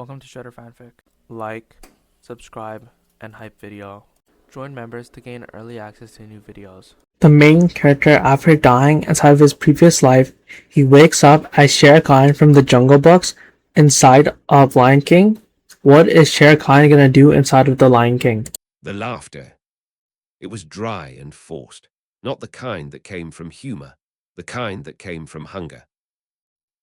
Welcome to Shere Fanfic. Like, subscribe, and hype video. Join members to gain early access to new videos. The main character, after dying inside of his previous life, he wakes up as Shere Khan from the Jungle Books inside of Lion King. What is Shere Khan gonna do inside of the Lion King? The laughter. It was dry and forced, not the kind that came from humor, the kind that came from hunger.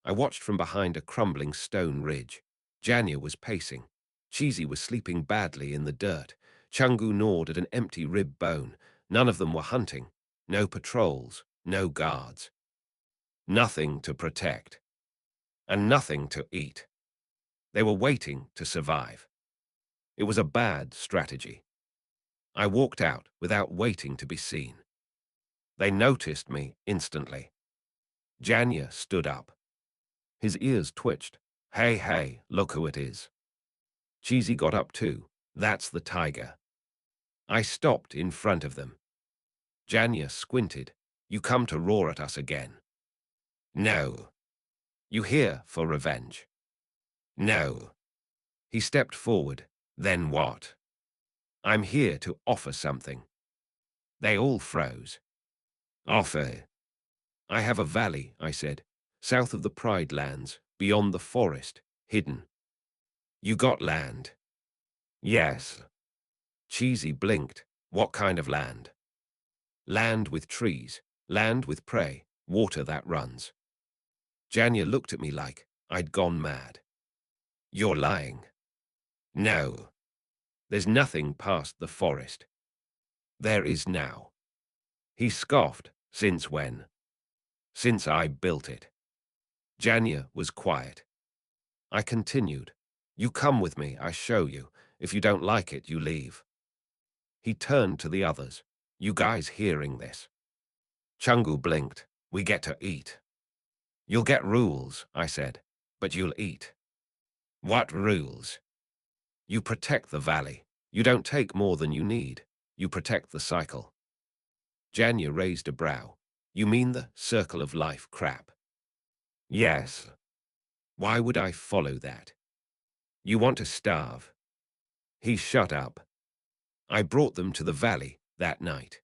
I watched from behind a crumbling stone ridge. Janya was pacing. Cheesy was sleeping badly in the dirt. Chungu gnawed at an empty rib bone. None of them were hunting. No patrols, no guards. Nothing to protect. And nothing to eat. They were waiting to survive. It was a bad strategy. I walked out without waiting to be seen. They noticed me instantly. Janya stood up. His ears twitched. Hey, hey, look who it is. Cheesy got up too. That's the tiger. I stopped in front of them. Janya squinted. You come to roar at us again? No. You here for revenge? No. He stepped forward. Then what? I'm here to offer something. They all froze. Offer. I have a valley, I said, south of the Pride Lands, beyond the forest, hidden. You got land? Yes. Cheesy blinked. What kind of land? Land with trees, land with prey, water that runs. Janya looked at me like I'd gone mad. You're lying. No. There's nothing past the forest. There is now. He scoffed. Since when? Since I built it. Janya was quiet. I continued. You come with me, I show you. If you don't like it, you leave. He turned to the others. You guys hearing this? Chungu blinked. We get to eat. You'll get rules, I said, but you'll eat. What rules? You protect the valley. You don't take more than you need. You protect the cycle. Janya raised a brow. You mean the circle of life crap? Yes. Why would I follow that? You want to starve? He shut up. I brought them to the valley that night.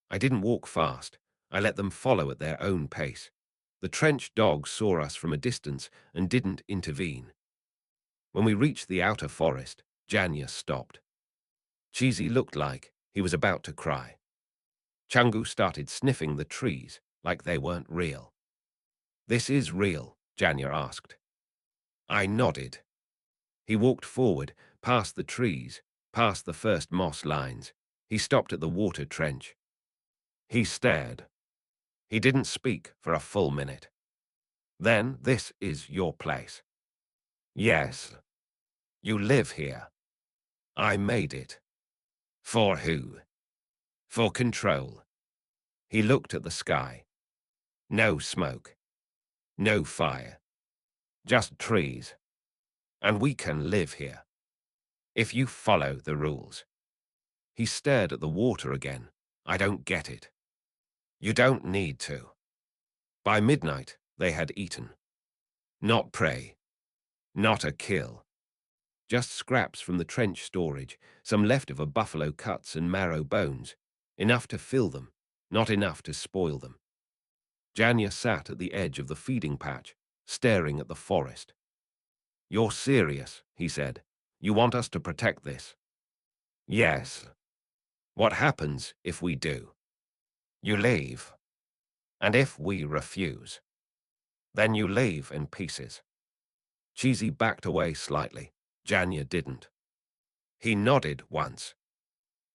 I didn't walk fast. I let them follow at their own pace. The trench dogs saw us from a distance and didn't intervene. When we reached the outer forest, Janya stopped. Cheesy looked like he was about to cry. Chungu started sniffing the trees like they weren't real. This is real, Janya asked. I nodded. He walked forward, past the trees, past the first moss lines. He stopped at the water trench. He stared. He didn't speak for a full minute. Then, this is your place. Yes. You live here. I made it. For who? For control. He looked at the sky. No smoke. No fire. Just trees. And we can live here. If you follow the rules. He stared at the water again. I don't get it. You don't need to. By midnight, they had eaten. Not prey. Not a kill. Just scraps from the trench storage, some leftover buffalo cuts and marrow bones. Enough to fill them, not enough to spoil them. Janya sat at the edge of the feeding patch, staring at the forest. You're serious, he said. You want us to protect this? Yes. What happens if we do? You leave. And if we refuse? Then you leave in pieces. Cheesy backed away slightly. Janya didn't. He nodded once.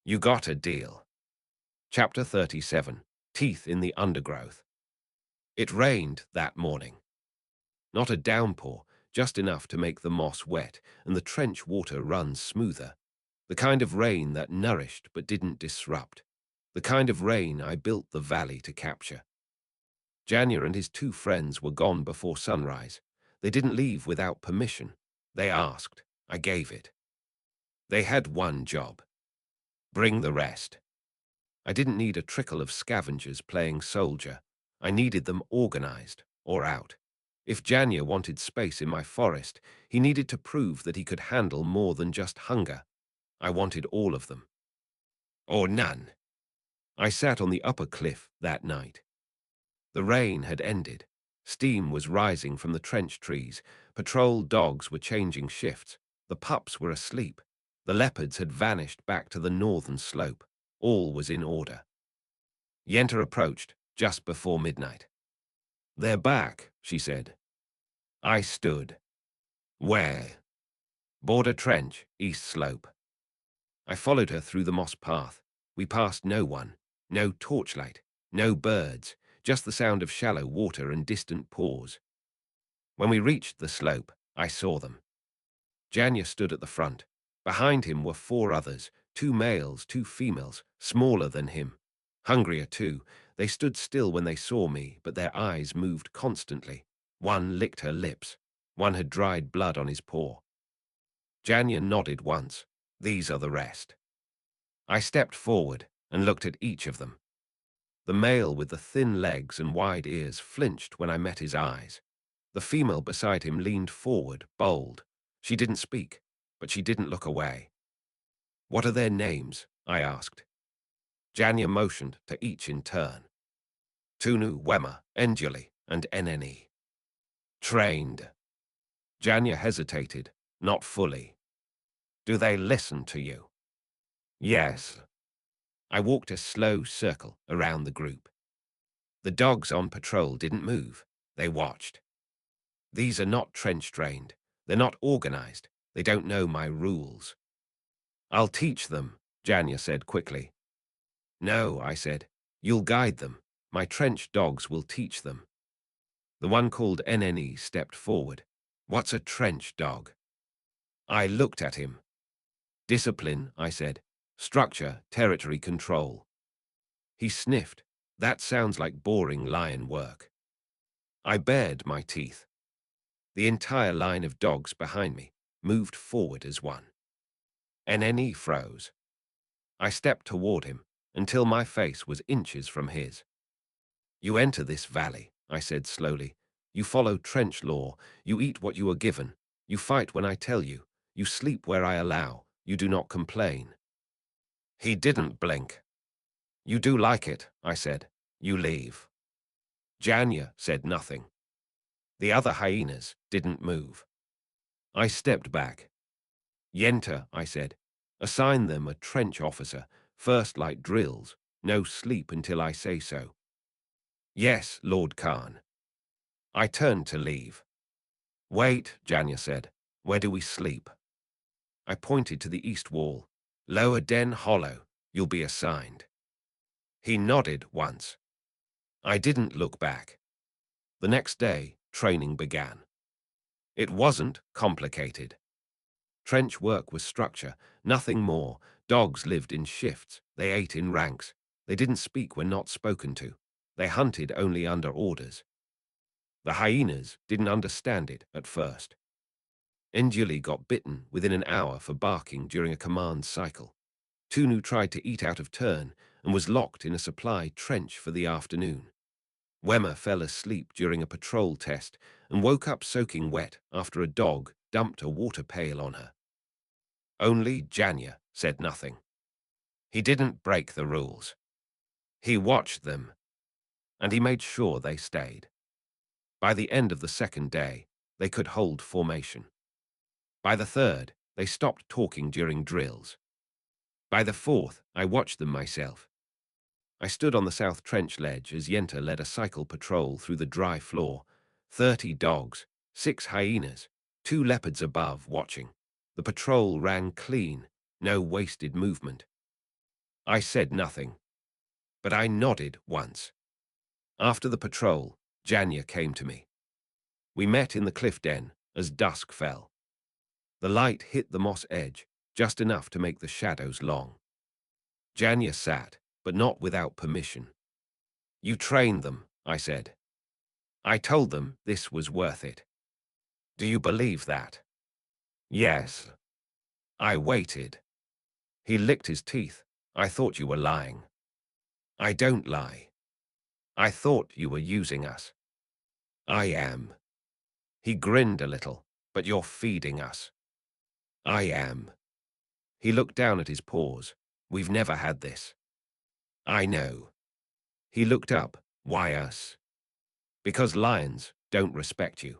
You got a deal. Chapter 37. Teeth in the Undergrowth. It rained that morning. Not a downpour, just enough to make the moss wet and the trench water run smoother. The kind of rain that nourished but didn't disrupt. The kind of rain I built the valley to capture. Janya and his two friends were gone before sunrise. They didn't leave without permission. They asked. I gave it. They had one job. Bring the rest. I didn't need a trickle of scavengers playing soldier. I needed them organized or out. If Janya wanted space in my forest, he needed to prove that he could handle more than just hunger. I wanted all of them. Or none. I sat on the upper cliff that night. The rain had ended. Steam was rising from the trench trees. Patrol dogs were changing shifts. The pups were asleep. The leopards had vanished back to the northern slope. All was in order. Yenta approached just before midnight. "They're back," she said. I stood. "Where?" "Border trench, east slope." I followed her through the moss path. We passed no one, no torchlight, no birds, just the sound of shallow water and distant paws. When we reached the slope, I saw them. Janya stood at the front. Behind him were 4 others, 2 males, 2 females, smaller than him. Hungrier too. They stood still when they saw me, but their eyes moved constantly. One licked her lips. One had dried blood on his paw. Janya nodded once. "These are the rest." I stepped forward and looked at each of them. The male with the thin legs and wide ears flinched when I met his eyes. The female beside him leaned forward, bold. She didn't speak, but she didn't look away. "What are their names?" I asked. Janya motioned to each in turn. Tunu, Wema, Enjuli, and Eneni. "Trained." Janya hesitated, not fully. "Do they listen to you?" "Yes." I walked a slow circle around the group. The dogs on patrol didn't move. They watched. "These are not trench-trained. They're not organized. They don't know my rules." "I'll teach them," Janya said quickly. "No," I said. "You'll guide them. My trench dogs will teach them." The one called NNE stepped forward. "What's a trench dog?" I looked at him. "Discipline," I said. "Structure, territory control." He sniffed. "That sounds like boring lion work." I bared my teeth. The entire line of dogs behind me moved forward as one. NNE froze. I stepped toward him until my face was inches from his. "You enter this valley," I said slowly. "You follow trench law. You eat what you are given. You fight when I tell you. You sleep where I allow. You do not complain." He didn't blink. "You do like it," I said. "You leave." Janya said nothing. The other hyenas didn't move. I stepped back. "Yenta," I said. "Assign them a trench officer, first light drills. No sleep until I say so." "Yes, Lord Khan." I turned to leave. "Wait," Janya said. "Where do we sleep?" I pointed to the east wall. "Lower Den Hollow. You'll be assigned." He nodded once. I didn't look back. The next day, training began. It wasn't complicated. Trench work was structure, nothing more. Dogs lived in shifts. They ate in ranks. They didn't speak when not spoken to. They hunted only under orders. The hyenas didn't understand it at first. Njuli got bitten within an hour for barking during a command cycle. Tunu tried to eat out of turn and was locked in a supply trench for the afternoon. Wema fell asleep during a patrol test and woke up soaking wet after a dog dumped a water pail on her. Only Janya said nothing. He didn't break the rules. He watched them, and he made sure they stayed. By the end of the second day, they could hold formation. By the third, they stopped talking during drills. By the fourth, I watched them myself. I stood on the south trench ledge as Yenta led a cycle patrol through the dry floor. 30 dogs, 6 hyenas, 2 leopards above watching. The patrol ran clean, no wasted movement. I said nothing, but I nodded once. After the patrol, Janya came to me. We met in the cliff den as dusk fell. The light hit the moss edge, just enough to make the shadows long. Janya sat, but not without permission. "You trained them," I said. "I told them this was worth it. Do you believe that?" "Yes." I waited. He licked his teeth. "I thought you were lying." "I don't lie. I thought you were using us." "I am." He grinned a little. But you're feeding us. I am. He looked down at his paws. We've never had this. I know. He looked up. Why us? Because lions don't respect you.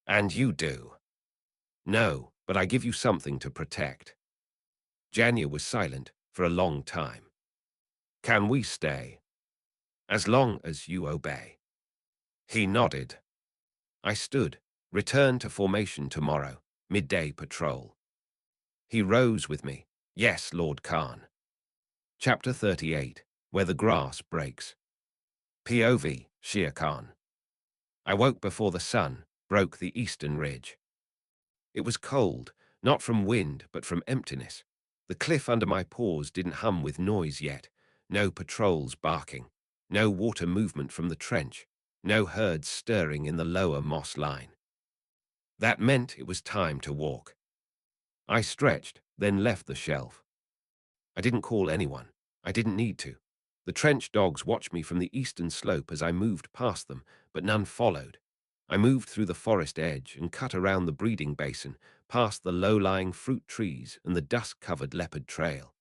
And you do. No, but I give you something to protect. Janya was silent for a long time. Can we stay? As long as you obey. He nodded. I stood. Return to formation tomorrow. Midday patrol. He rose with me. Yes, Lord Khan. Chapter 38. Where the Grass Breaks. POV, Shere Khan. I woke before the sun broke the eastern ridge. It was cold, not from wind, but from emptiness. The cliff under my paws didn't hum with noise yet. No patrols barking. No water movement from the trench. No herds stirring in the lower moss line. That meant it was time to walk. I stretched, then left the shelf. I didn't call anyone. I didn't need to. The trench dogs watched me from the eastern slope as I moved past them, but none followed. I moved through the forest edge and cut around the breeding basin, past the low-lying fruit trees and the dust-covered leopard trail.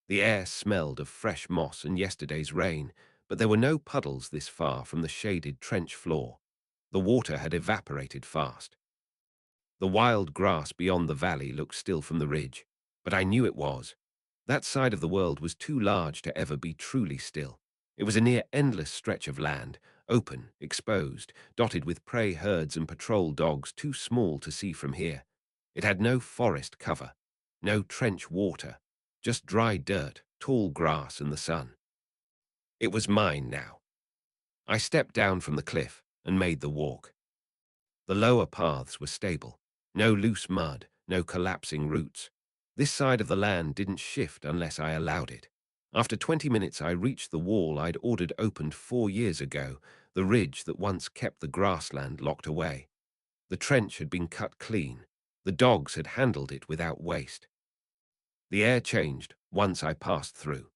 The air smelled of fresh moss and yesterday's rain, but there were no puddles this far from the shaded trench floor. The water had evaporated fast. The wild grass beyond the valley looked still from the ridge, but I knew it was. That side of the world was too large to ever be truly still. It was a near endless stretch of land, open, exposed, dotted with prey herds and patrol dogs too small to see from here. It had no forest cover, no trench water, just dry dirt, tall grass and the sun. It was mine now. I stepped down from the cliff and made the walk. The lower paths were stable. No loose mud, no collapsing roots. This side of the land didn't shift unless I allowed it. After 20 minutes, I reached the wall I'd ordered opened 4 years ago, the ridge that once kept the grassland locked away. The trench had been cut clean. The dogs had handled it without waste. The air changed once I passed through.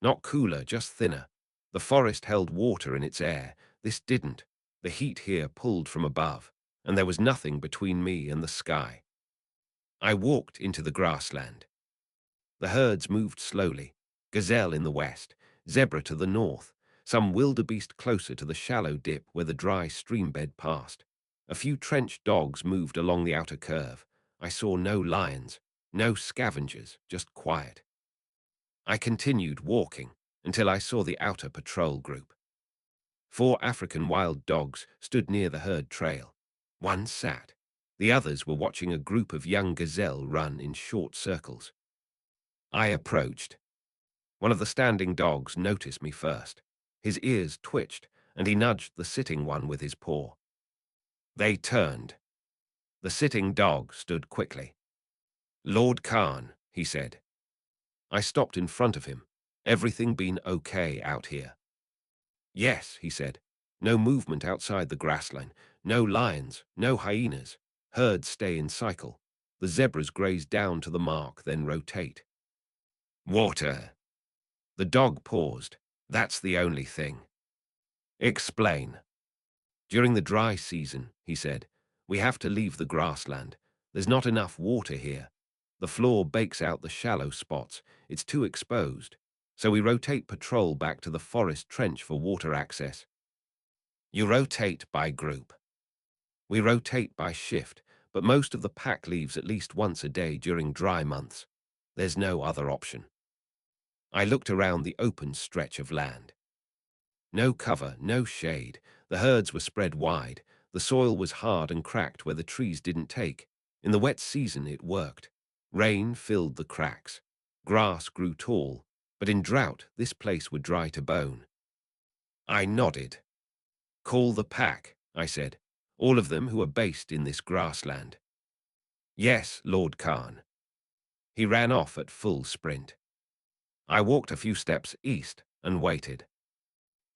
Not cooler, just thinner. The forest held water in its air. This didn't. The heat here pulled from above, and there was nothing between me and the sky. I walked into the grassland. The herds moved slowly, gazelle in the west, zebra to the north, some wildebeest closer to the shallow dip where the dry stream bed passed. A few trench dogs moved along the outer curve. I saw no lions, no scavengers, just quiet. I continued walking until I saw the outer patrol group. 4 African wild dogs stood near the herd trail. One sat. The others were watching a group of young gazelle run in short circles. I approached. One of the standing dogs noticed me first. His ears twitched, and he nudged the sitting one with his paw. They turned. The sitting dog stood quickly. "Lord Khan," he said. I stopped in front of him. "Everything been okay out here?" "Yes," he said. "No movement outside the grassline. No lions, no hyenas. Herds stay in cycle. The zebras graze down to the mark, then rotate." "Water." The dog paused. "That's the only thing." "Explain." "During the dry season," he said, "we have to leave the grassland. There's not enough water here. The floor bakes out the shallow spots. It's too exposed. So we rotate patrol back to the forest trench for water access." "You rotate by group." "We rotate by shift, but most of the pack leaves at least once a day during dry months. There's no other option." I looked around the open stretch of land. No cover, no shade. The herds were spread wide. The soil was hard and cracked where the trees didn't take. In the wet season, it worked. Rain filled the cracks. Grass grew tall, but in drought, this place would dry to bone. I nodded. "Call the pack," I said. "All of them who are based in this grassland." "Yes, Lord Khan." He ran off at full sprint. I walked a few steps east and waited.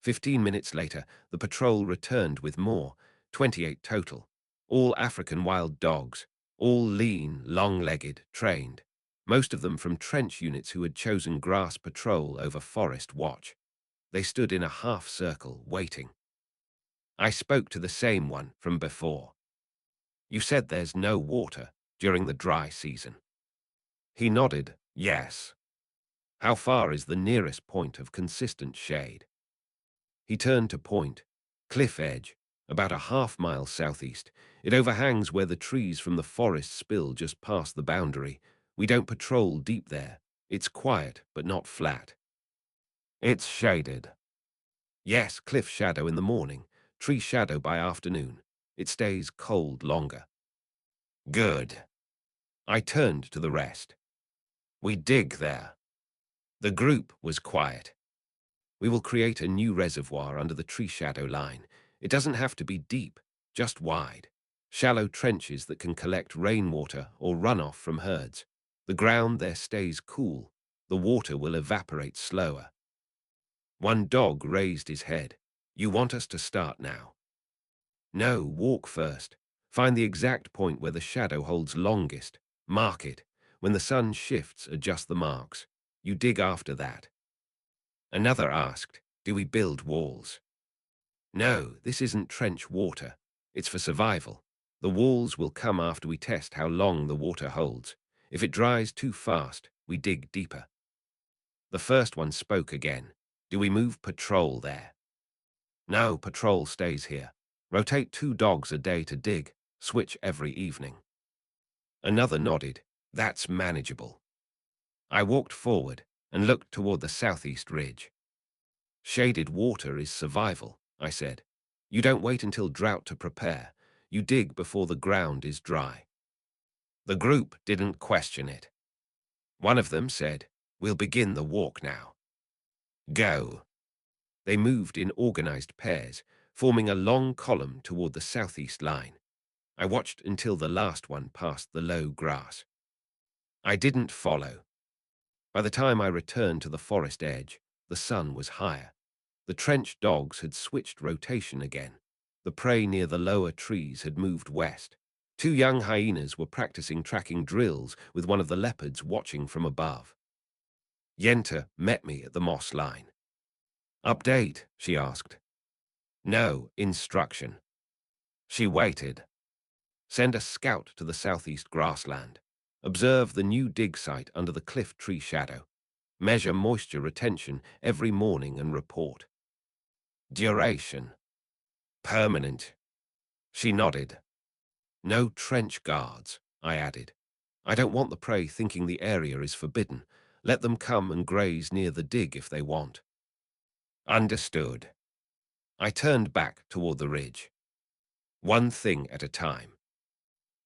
15 minutes later, the patrol returned with more, 28 total, all African wild dogs, all lean, long-legged, trained, most of them from trench units who had chosen grass patrol over forest watch. They stood in a half circle, waiting. I spoke to the same one from before. You said there's no water during the dry season. He nodded, yes. How far is the nearest point of consistent shade? He turned to point. Cliff edge, about a half-mile southeast. It overhangs where the trees from the forest spill just past the boundary. We don't patrol deep there. It's quiet, but not flat. It's shaded. Yes, cliff shadow in the morning, tree shadow by afternoon. It stays cold longer. Good. I turned to the rest. We dig there. The group was quiet. We will create a new reservoir under the tree shadow line. It doesn't have to be deep, just wide. Shallow trenches that can collect rainwater or runoff from herds. The ground there stays cool. The water will evaporate slower. One dog raised his head. You want us to start now? No, walk first. Find the exact point where the shadow holds longest. Mark it. When the sun shifts, adjust the marks. You dig after that. Another asked, do we build walls? No, this isn't trench water. It's for survival. The walls will come after we test how long the water holds. If it dries too fast, we dig deeper. The first one spoke again. Do we move patrol there? No, patrol stays here. Rotate 2 dogs a day to dig, switch every evening. Another nodded. That's manageable. I walked forward and looked toward the southeast ridge. Shaded water is survival, I said. You don't wait until drought to prepare. You dig before the ground is dry. The group didn't question it. One of them said, we'll begin the walk now. Go. They moved in organized pairs, forming a long column toward the southeast line. I watched until the last one passed the low grass. I didn't follow. By the time I returned to the forest edge, the sun was higher. The trench dogs had switched rotation again. The prey near the lower trees had moved west. 2 young hyenas were practicing tracking drills with one of the leopards watching from above. Yenta met me at the moss line. Update, she asked. No, instruction. She waited. Send a scout to the southeast grassland. Observe the new dig site under the cliff tree shadow. Measure moisture retention every morning and report. Duration. Permanent. She nodded. No trench guards, I added. I don't want the prey thinking the area is forbidden. Let them come and graze near the dig if they want. Understood. I turned back toward the ridge. One thing at a time.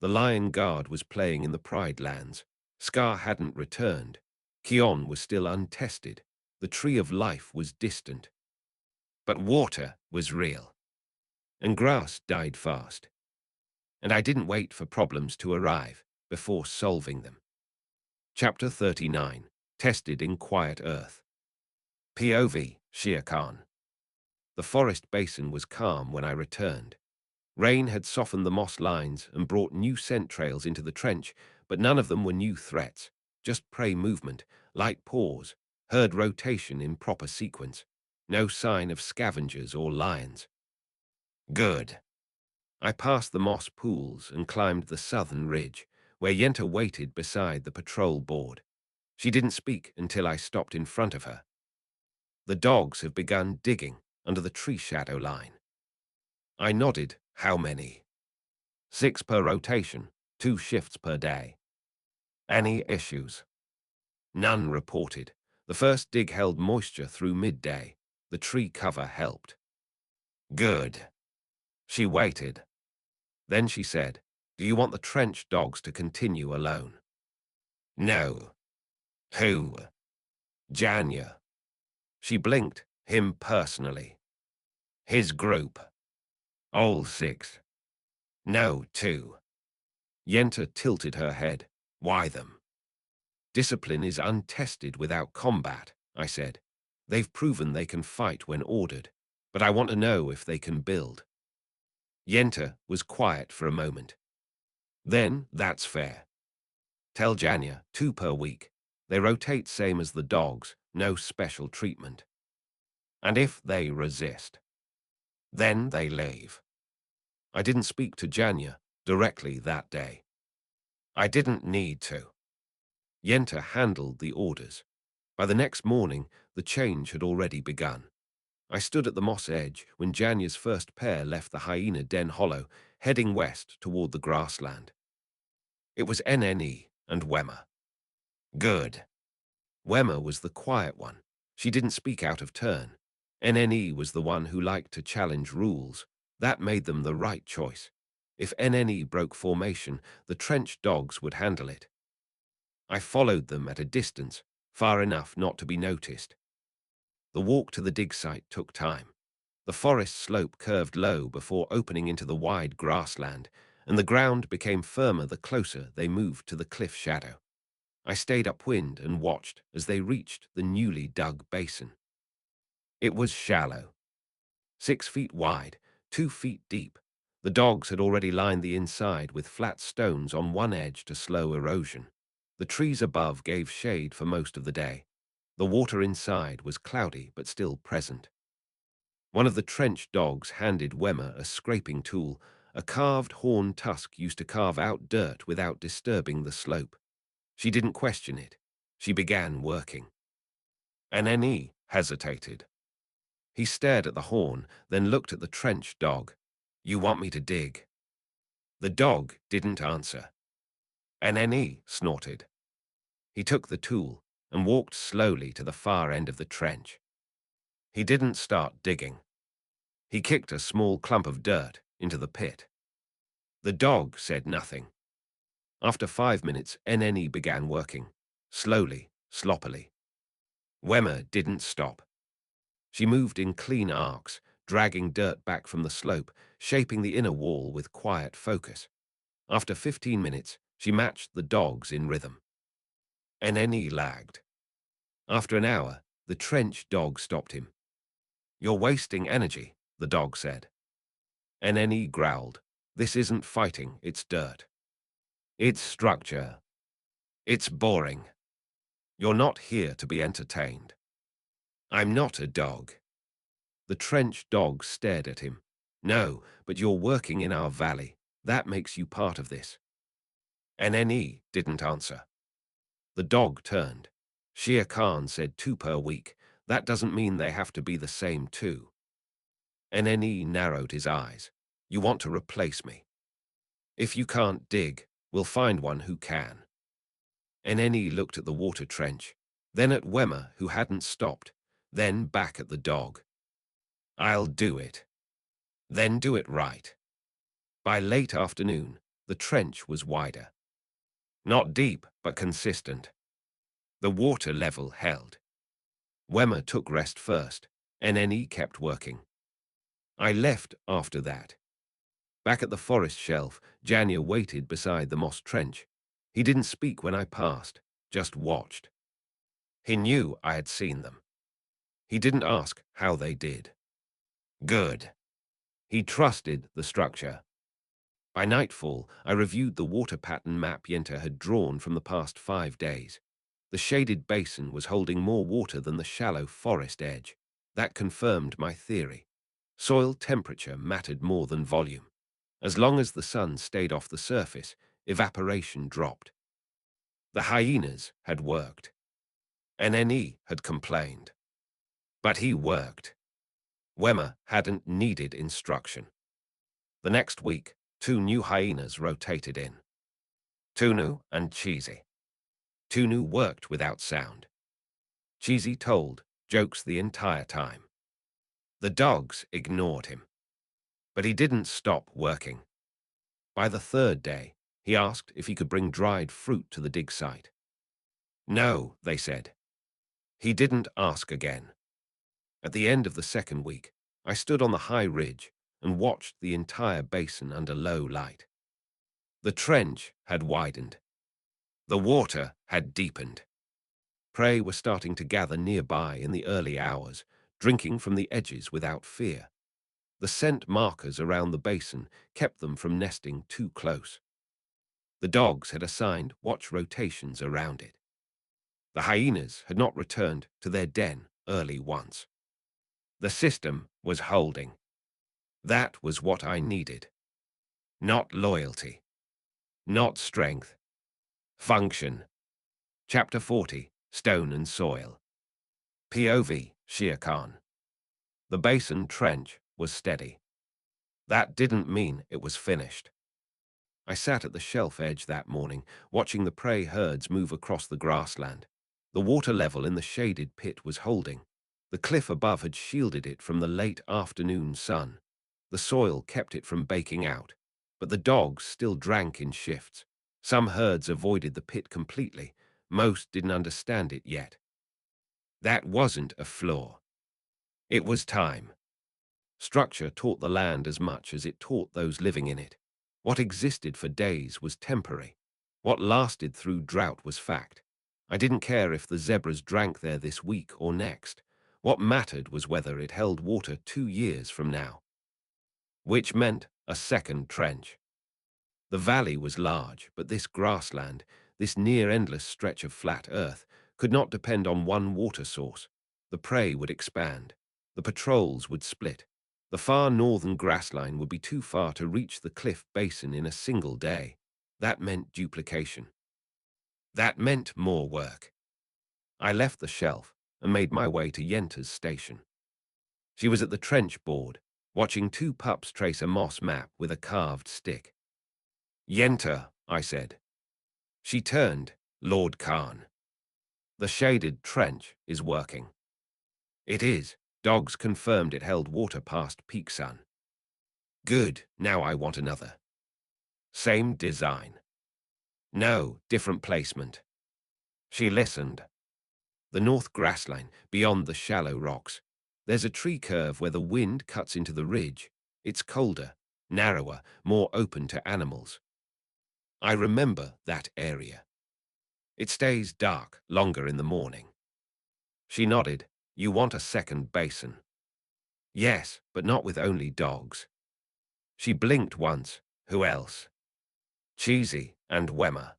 The lion guard was playing in the Pride lands. Scar hadn't returned. Kion was still untested. The tree of life was distant. But water was real. And grass died fast. And I didn't wait for problems to arrive before solving them. Chapter 39. Tested in Quiet Earth. POV, Shere Khan. The forest basin was calm when I returned. Rain had softened the moss lines and brought new scent trails into the trench, but none of them were new threats. Just prey movement, light pause, herd rotation in proper sequence. No sign of scavengers or lions. Good. I passed the moss pools and climbed the southern ridge, where Yenta waited beside the patrol board. She didn't speak until I stopped in front of her. The dogs have begun digging under the tree shadow line. I nodded. How many? 6 per rotation, 2 shifts per day. Any issues? None reported. The first dig held moisture through midday. The tree cover helped. Good. She waited. Then she said, do you want the trench dogs to continue alone? No. Who? Janya. She blinked. Him personally. His group. All 6. No, 2. Yenta tilted her head. Why them? Discipline is untested without combat, I said. They've proven they can fight when ordered, but I want to know if they can build. Yenta was quiet for a moment. Then, that's fair. Tell Janya, 2 per week. They rotate same as the dogs, no special treatment. And if they resist, then they leave. I didn't speak to Janya. directly that day. I didn't need to. Yenta handled the orders. By the next morning, the change had already begun. I stood at the moss edge when Janya's first pair left the hyena den hollow, heading west toward the grassland. It was NNE and Wemmer. Good. Wemmer was the quiet one. She didn't speak out of turn. NNE was the one who liked to challenge rules. That made them the right choice. If NNE broke formation, the trench dogs would handle it. I followed them at a distance, far enough not to be noticed. The walk to the dig site took time. The forest slope curved low before opening into the wide grassland, and the ground became firmer the closer they moved to the cliff shadow. I stayed upwind and watched as they reached the newly dug basin. It was shallow, 6 feet wide, 2 feet deep. The dogs had already lined the inside with flat stones on one edge to slow erosion. The trees above gave shade for most of the day. The water inside was cloudy but still present. One of the trench dogs handed Wemmer a scraping tool, a carved horn tusk used to carve out dirt without disturbing the slope. She didn't question it. She began working. NNE hesitated. He stared at the horn, then looked at the trench dog. "You want me to dig?" The dog didn't answer. NNE snorted. He took the tool and walked slowly to the far end of the trench. He didn't start digging. He kicked a small clump of dirt into the pit. The dog said nothing. After 5 minutes, NNE began working, slowly, sloppily. Wemmer didn't stop. She moved in clean arcs, dragging dirt back from the slope, shaping the inner wall with quiet focus. After 15 minutes, she matched the dogs in rhythm. NNE lagged. After an hour, the trench dog stopped him. "You're wasting energy," the dog said. NNE growled. "This isn't fighting, it's dirt. It's structure. It's boring. You're not here to be entertained." "I'm not a dog." The trench dog stared at him. "No, but you're working in our valley. That makes you part of this." NNE didn't answer. The dog turned. Shere Khan said 2 per week. That doesn't mean they have to be the same 2. NNE narrowed his eyes. "You want to replace me? If you can't dig, we'll find one who can." NNE looked at the water trench, then at Wemmer, who hadn't stopped, then back at the dog. "I'll do it. Then do it right." By late afternoon, the trench was wider. Not deep, but consistent. The water level held. Wemmer took rest first, NNE kept working. I left after that. Back at the forest shelf, Janya waited beside the moss trench. He didn't speak when I passed, just watched. He knew I had seen them. He didn't ask how they did. Good. He trusted the structure. By nightfall, I reviewed the water pattern map Yenta had drawn from the past 5 days. The shaded basin was holding more water than the shallow forest edge. That confirmed my theory. Soil temperature mattered more than volume. As long as the sun stayed off the surface, evaporation dropped. The hyenas had worked. NNE had complained. But he worked. Wemmer hadn't needed instruction. The next week, 2 new hyenas rotated in. Tunu and Cheesy. Tunu worked without sound. Cheesy told jokes the entire time. The dogs ignored him. But he didn't stop working. By the 3rd day, he asked if he could bring dried fruit to the dig site. No, they said. He didn't ask again. At the end of the 2nd week, I stood on the high ridge and watched the entire basin under low light. The trench had widened. The water had deepened. Prey were starting to gather nearby in the early hours, drinking from the edges without fear. The scent markers around the basin kept them from nesting too close. The dogs had assigned watch rotations around it. The hyenas had not returned to their den early once. The system was holding. That was what I needed. Not loyalty. Not strength. Function. Chapter 40, Stone and Soil. POV, Shere Khan. The basin trench was steady. That didn't mean it was finished. I sat at the shelf edge that morning, watching the prey herds move across the grassland. The water level in the shaded pit was holding. The cliff above had shielded it from the late afternoon sun. The soil kept it from baking out, but the dogs still drank in shifts. Some herds avoided the pit completely. Most didn't understand it yet. That wasn't a flaw. It was time. Structure taught the land as much as it taught those living in it. What existed for days was temporary. What lasted through drought was fact. I didn't care if the zebras drank there this week or next. What mattered was whether it held water 2 years from now. Which meant a second trench. The valley was large, but this grassland, this near-endless stretch of flat earth, could not depend on one water source. The prey would expand. The patrols would split. The far northern grassline would be too far to reach the cliff basin in a single day. That meant duplication. That meant more work. I left the shelf and made my way to Yente's station. She was at the trench board, watching 2 pups trace a moss map with a carved stick. "Yente," I said. She turned, "Lord Khan. The shaded trench is working." "It is. Dogs confirmed it held water past peak sun." "Good, now I want another." "Same design." "No, different placement." She listened. "The north grassline, beyond the shallow rocks. There's a tree curve where the wind cuts into the ridge. It's colder, narrower, more open to animals. I remember that area. It stays dark longer in the morning." She nodded. "You want a second basin?" "Yes, but not with only dogs." She blinked once. "Who else?" "Cheesy and Wemmer."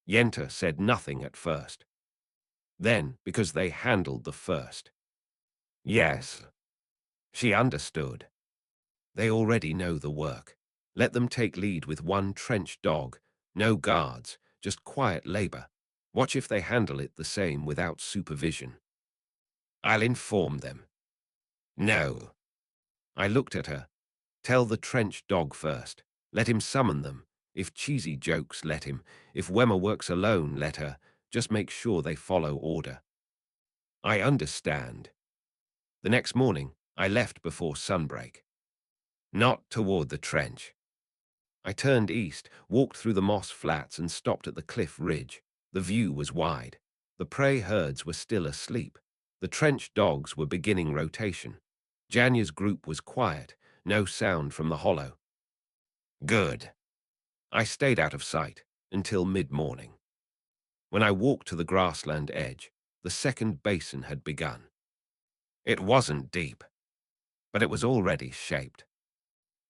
Yenta said nothing at first. Then, because they handled the first. "Yes." She understood. "They already know the work. Let them take lead with one trench dog. No guards, just quiet labor. Watch if they handle it the same without supervision." "I'll inform them." "No." I looked at her. "Tell the trench dog first. Let him summon them. If Cheesy jokes, let him. If Wemmer works alone, let her. Just make sure they follow order." "I understand." The next morning, I left before sunbreak. Not toward the trench. I turned east, walked through the moss flats and stopped at the cliff ridge. The view was wide. The prey herds were still asleep. The trench dogs were beginning rotation. Janya's group was quiet, no sound from the hollow. Good. I stayed out of sight until mid-morning. When I walked to the grassland edge, the second basin had begun. It wasn't deep, but it was already shaped.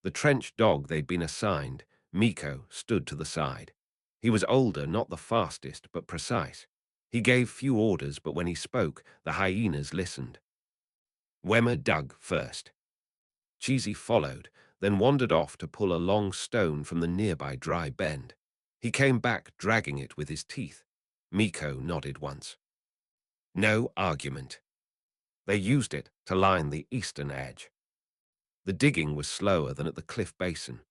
The trench dog they'd been assigned, Miko, stood to the side. He was older, not the fastest, but precise. He gave few orders, but when he spoke, the hyenas listened. Wemmer dug first. Cheesy followed, then wandered off to pull a long stone from the nearby dry bend. He came back, dragging it with his teeth. Miko nodded once. No argument. They used it to line the eastern edge. The digging was slower than at the cliff basin.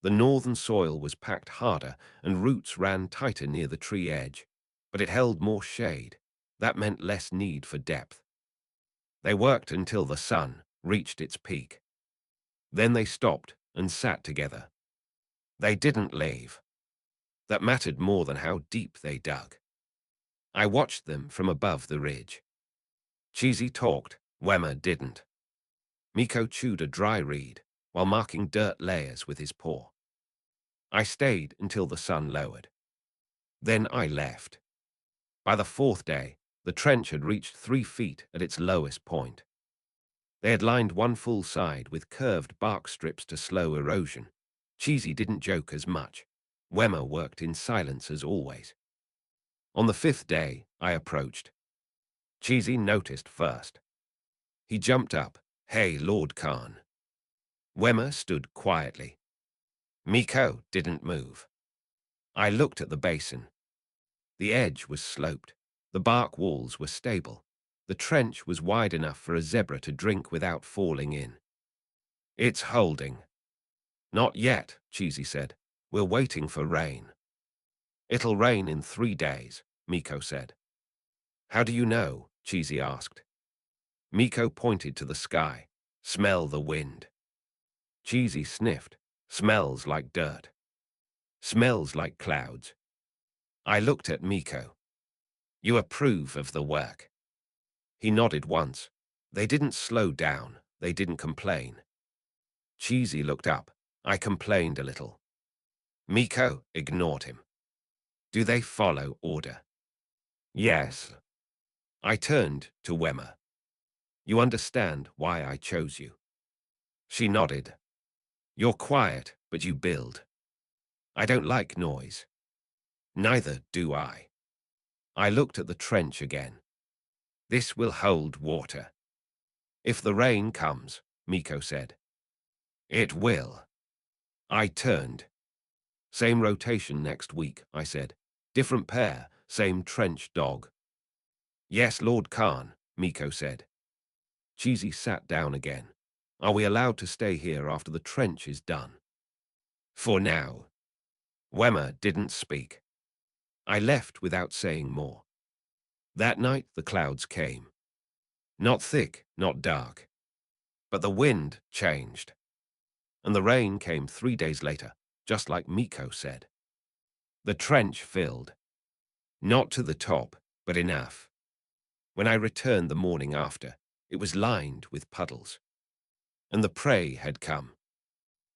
The northern soil was packed harder and roots ran tighter near the tree edge, but it held more shade. That meant less need for depth. They worked until the sun reached its peak. Then they stopped and sat together. They didn't leave. That mattered more than how deep they dug. I watched them from above the ridge. Cheesy talked, Wemmer didn't. Miko chewed a dry reed while marking dirt layers with his paw. I stayed until the sun lowered. Then I left. By the 4th day, the trench had reached 3 feet at its lowest point. They had lined one full side with curved bark strips to slow erosion. Cheesy didn't joke as much. Wemmer worked in silence as always. On the 5th day, I approached. Cheesy noticed first. He jumped up. "Hey, Lord Khan." Wemmer stood quietly. Miko didn't move. I looked at the basin. The edge was sloped. The bark walls were stable. The trench was wide enough for a zebra to drink without falling in. It's holding. Not yet, Cheesy said. We're waiting for rain. It'll rain in 3 days, Miko said. How do you know? Cheesy asked. Miko pointed to the sky. Smell the wind. Cheesy sniffed. Smells like dirt. Smells like clouds. I looked at Miko. You approve of the work? He nodded once. They didn't slow down. They didn't complain. Cheesy looked up. I complained a little. Miko ignored him. Do they follow order? Yes. I turned to Wemmer. You understand why I chose you? She nodded. You're quiet, but you build. I don't like noise. Neither do I. I looked at the trench again. This will hold water. If the rain comes, Miko said. It will. I turned. Same rotation next week, I said. Different pair, same trench dog. Yes, Lord Khan, Miko said. Cheesy sat down again. Are we allowed to stay here after the trench is done? For now. Wemmer didn't speak. I left without saying more. That night the clouds came. Not thick, not dark. But the wind changed. And the rain came 3 days later, just like Miko said. The trench filled. Not to the top, but enough. When I returned the morning after, it was lined with puddles. And the prey had come.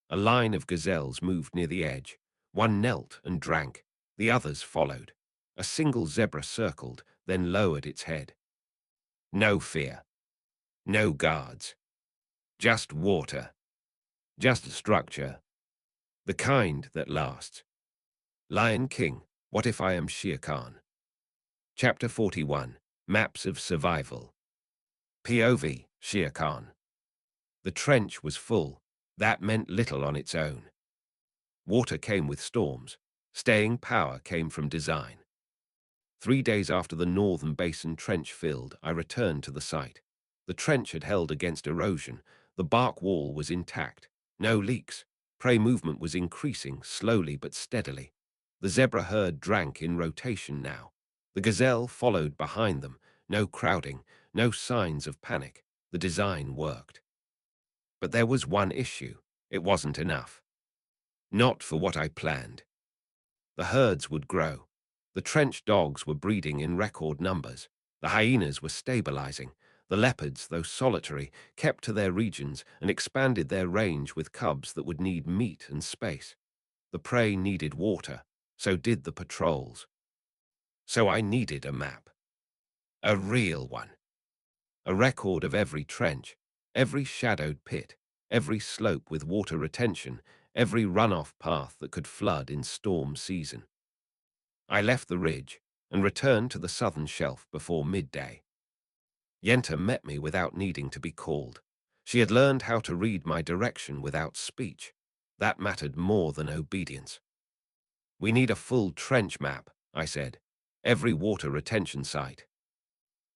A line of gazelles moved near the edge. One knelt and drank. The others followed. A single zebra circled, then lowered its head. No fear. No guards. Just water. Just structure. The kind that lasts. Lion King, What If I Am Shere Khan? Chapter 41, Maps of Survival. POV, Shere Khan. The trench was full. That meant little on its own. Water came with storms. Staying power came from design. 3 days after the northern basin trench filled, I returned to the site. The trench had held against erosion. The bark wall was intact. No leaks. Prey movement was increasing, slowly but steadily. The zebra herd drank in rotation now. The gazelle followed behind them. No crowding, no signs of panic. The design worked. But there was one issue. It wasn't enough. Not for what I planned. The herds would grow. The trench dogs were breeding in record numbers. The hyenas were stabilizing. The leopards, though solitary, kept to their regions and expanded their range with cubs that would need meat and space. The prey needed water, so did the patrols. So I needed a map. A real one. A record of every trench, every shadowed pit, every slope with water retention, every runoff path that could flood in storm season. I left the ridge and returned to the southern shelf before midday. Yenta met me without needing to be called. She had learned how to read my direction without speech. That mattered more than obedience. We need a full trench map, I said. Every water retention site.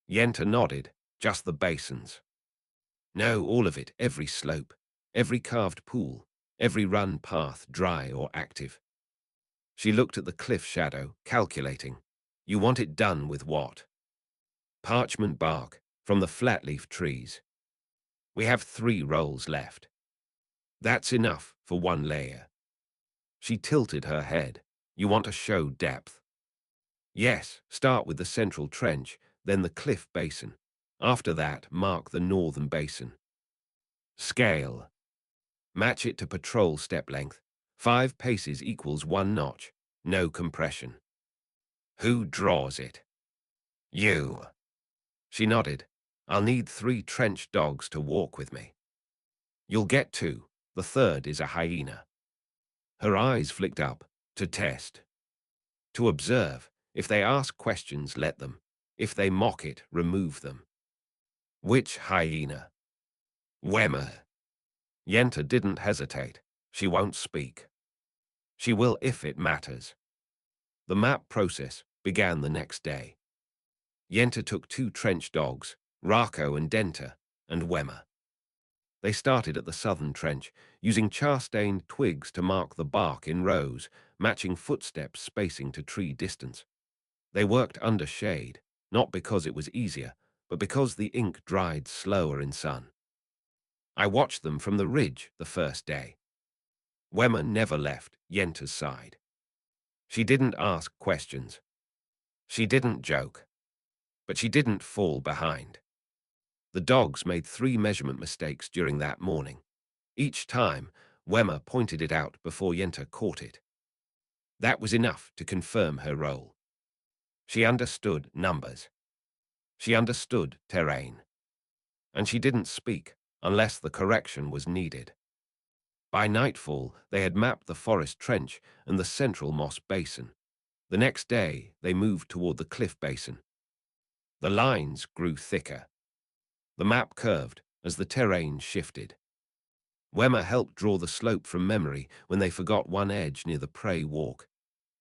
Yenta nodded, just the basins. No, all of it, every slope, every carved pool, every run path, dry or active. She looked at the cliff shadow, calculating. You want it done with what? Parchment bark, from the flatleaf trees. We have 3 rolls left. That's enough for 1 layer. She tilted her head. You want to show depth? Yes, start with the central trench, then the cliff basin. After that, mark the northern basin. Scale. Match it to patrol step length. 5 paces equals 1 notch. No compression. Who draws it? You. She nodded. I'll need 3 trench dogs to walk with me. You'll get 2. The third is a hyena. Her eyes flicked up. To test. To observe. If they ask questions, let them. If they mock it, remove them. Which hyena? Wemmer. Yenta didn't hesitate. She won't speak. She will if it matters. The map process began the next day. Yenta took 2 trench dogs, Rako and Denta, and Wemmer. They started at the southern trench, using char-stained twigs to mark the bark in rows, matching footsteps spacing to tree distance. They worked under shade, not because it was easier, but because the ink dried slower in sun. I watched them from the ridge the first day. Wemmer never left Yenta's side. She didn't ask questions. She didn't joke. But she didn't fall behind. The dogs made 3 measurement mistakes during that morning. Each time, Wemmer pointed it out before Yenta caught it. That was enough to confirm her role. She understood numbers. She understood terrain. And she didn't speak unless the correction was needed. By nightfall, they had mapped the forest trench and the central moss basin. The next day, they moved toward the cliff basin. The lines grew thicker. The map curved as the terrain shifted. Wemmer helped draw the slope from memory when they forgot one edge near the prey walk.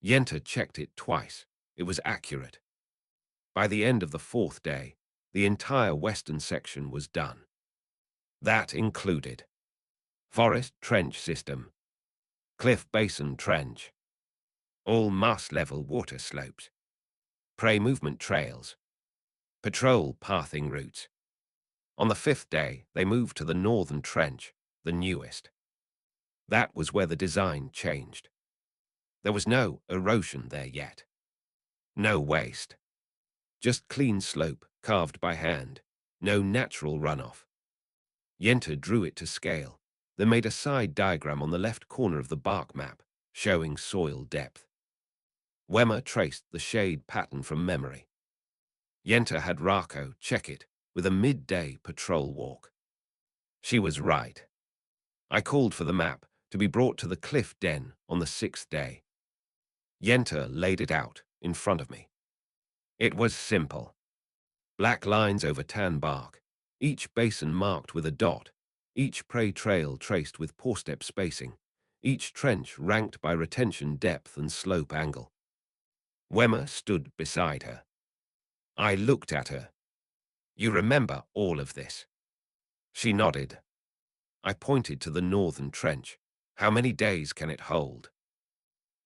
Yenta checked it twice. It was accurate. By the end of the 4th day, the entire western section was done. That included forest trench system, cliff basin trench, all moss-level water slopes, prey movement trails, patrol pathing routes. On the 5th day, they moved to the northern trench, the newest. That was where the design changed. There was no erosion there yet. No waste. Just clean slope, carved by hand. No natural runoff. Yenta drew it to scale, then made a side diagram on the left corner of the bark map, showing soil depth. Wemmer traced the shade pattern from memory. Yenta had Rako check it with a midday patrol walk. She was right. I called for the map to be brought to the cliff den on the 6th day. Yenta laid it out in front of me. It was simple. Black lines over tan bark, each basin marked with a dot, each prey trail traced with paw-step spacing, each trench ranked by retention depth and slope angle. Wemmer stood beside her. I looked at her. You remember all of this? She nodded. I pointed to the northern trench. How many days can it hold?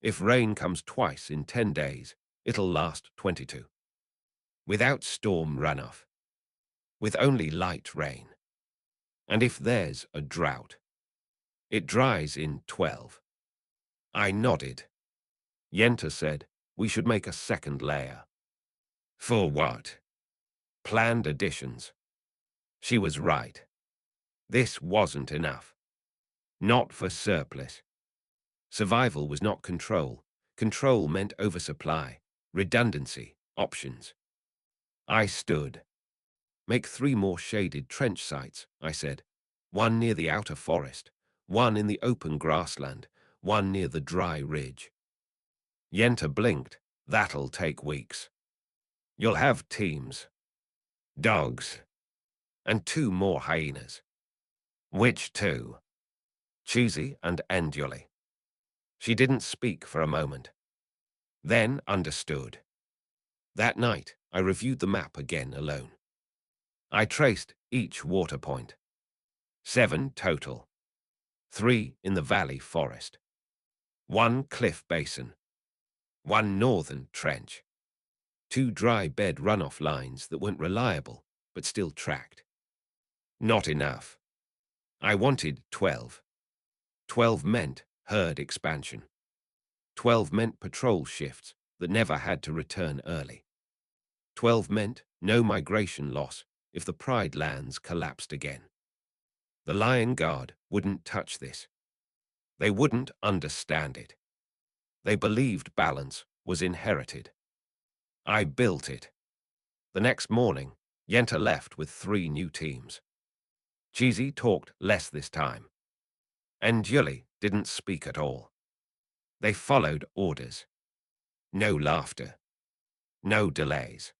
If rain comes twice in 10 days, it'll last 22. Without storm runoff. With only light rain. And if there's a drought, it dries in 12. I nodded. Yenta said we should make a second layer. For what? Planned additions. She was right. This wasn't enough. Not for surplus. Survival was not control. Control meant oversupply, redundancy, options. I stood. Make 3 more shaded trench sites, I said. 1 near the outer forest, 1 in the open grassland, 1 near the dry ridge. Yenta blinked. That'll take weeks. You'll have teams. Dogs. And 2 more hyenas. Which 2? Cheesy and Enduli. She didn't speak for a moment. Then understood. That night, I reviewed the map again alone. I traced each water point. 7 total. 3 in the valley forest. 1 cliff basin. 1 northern trench. 2 dry bed runoff lines that weren't reliable, but still tracked. Not enough. I wanted 12. 12 meant herd expansion. 12 meant patrol shifts that never had to return early. 12 meant no migration loss if the Pride lands collapsed again. The Lion Guard wouldn't touch this. They wouldn't understand it. They believed balance was inherited. I built it. The next morning, Yenta left with 3 new teams. Cheesy talked less this time. And Yuli didn't speak at all. They followed orders. No laughter. No delays.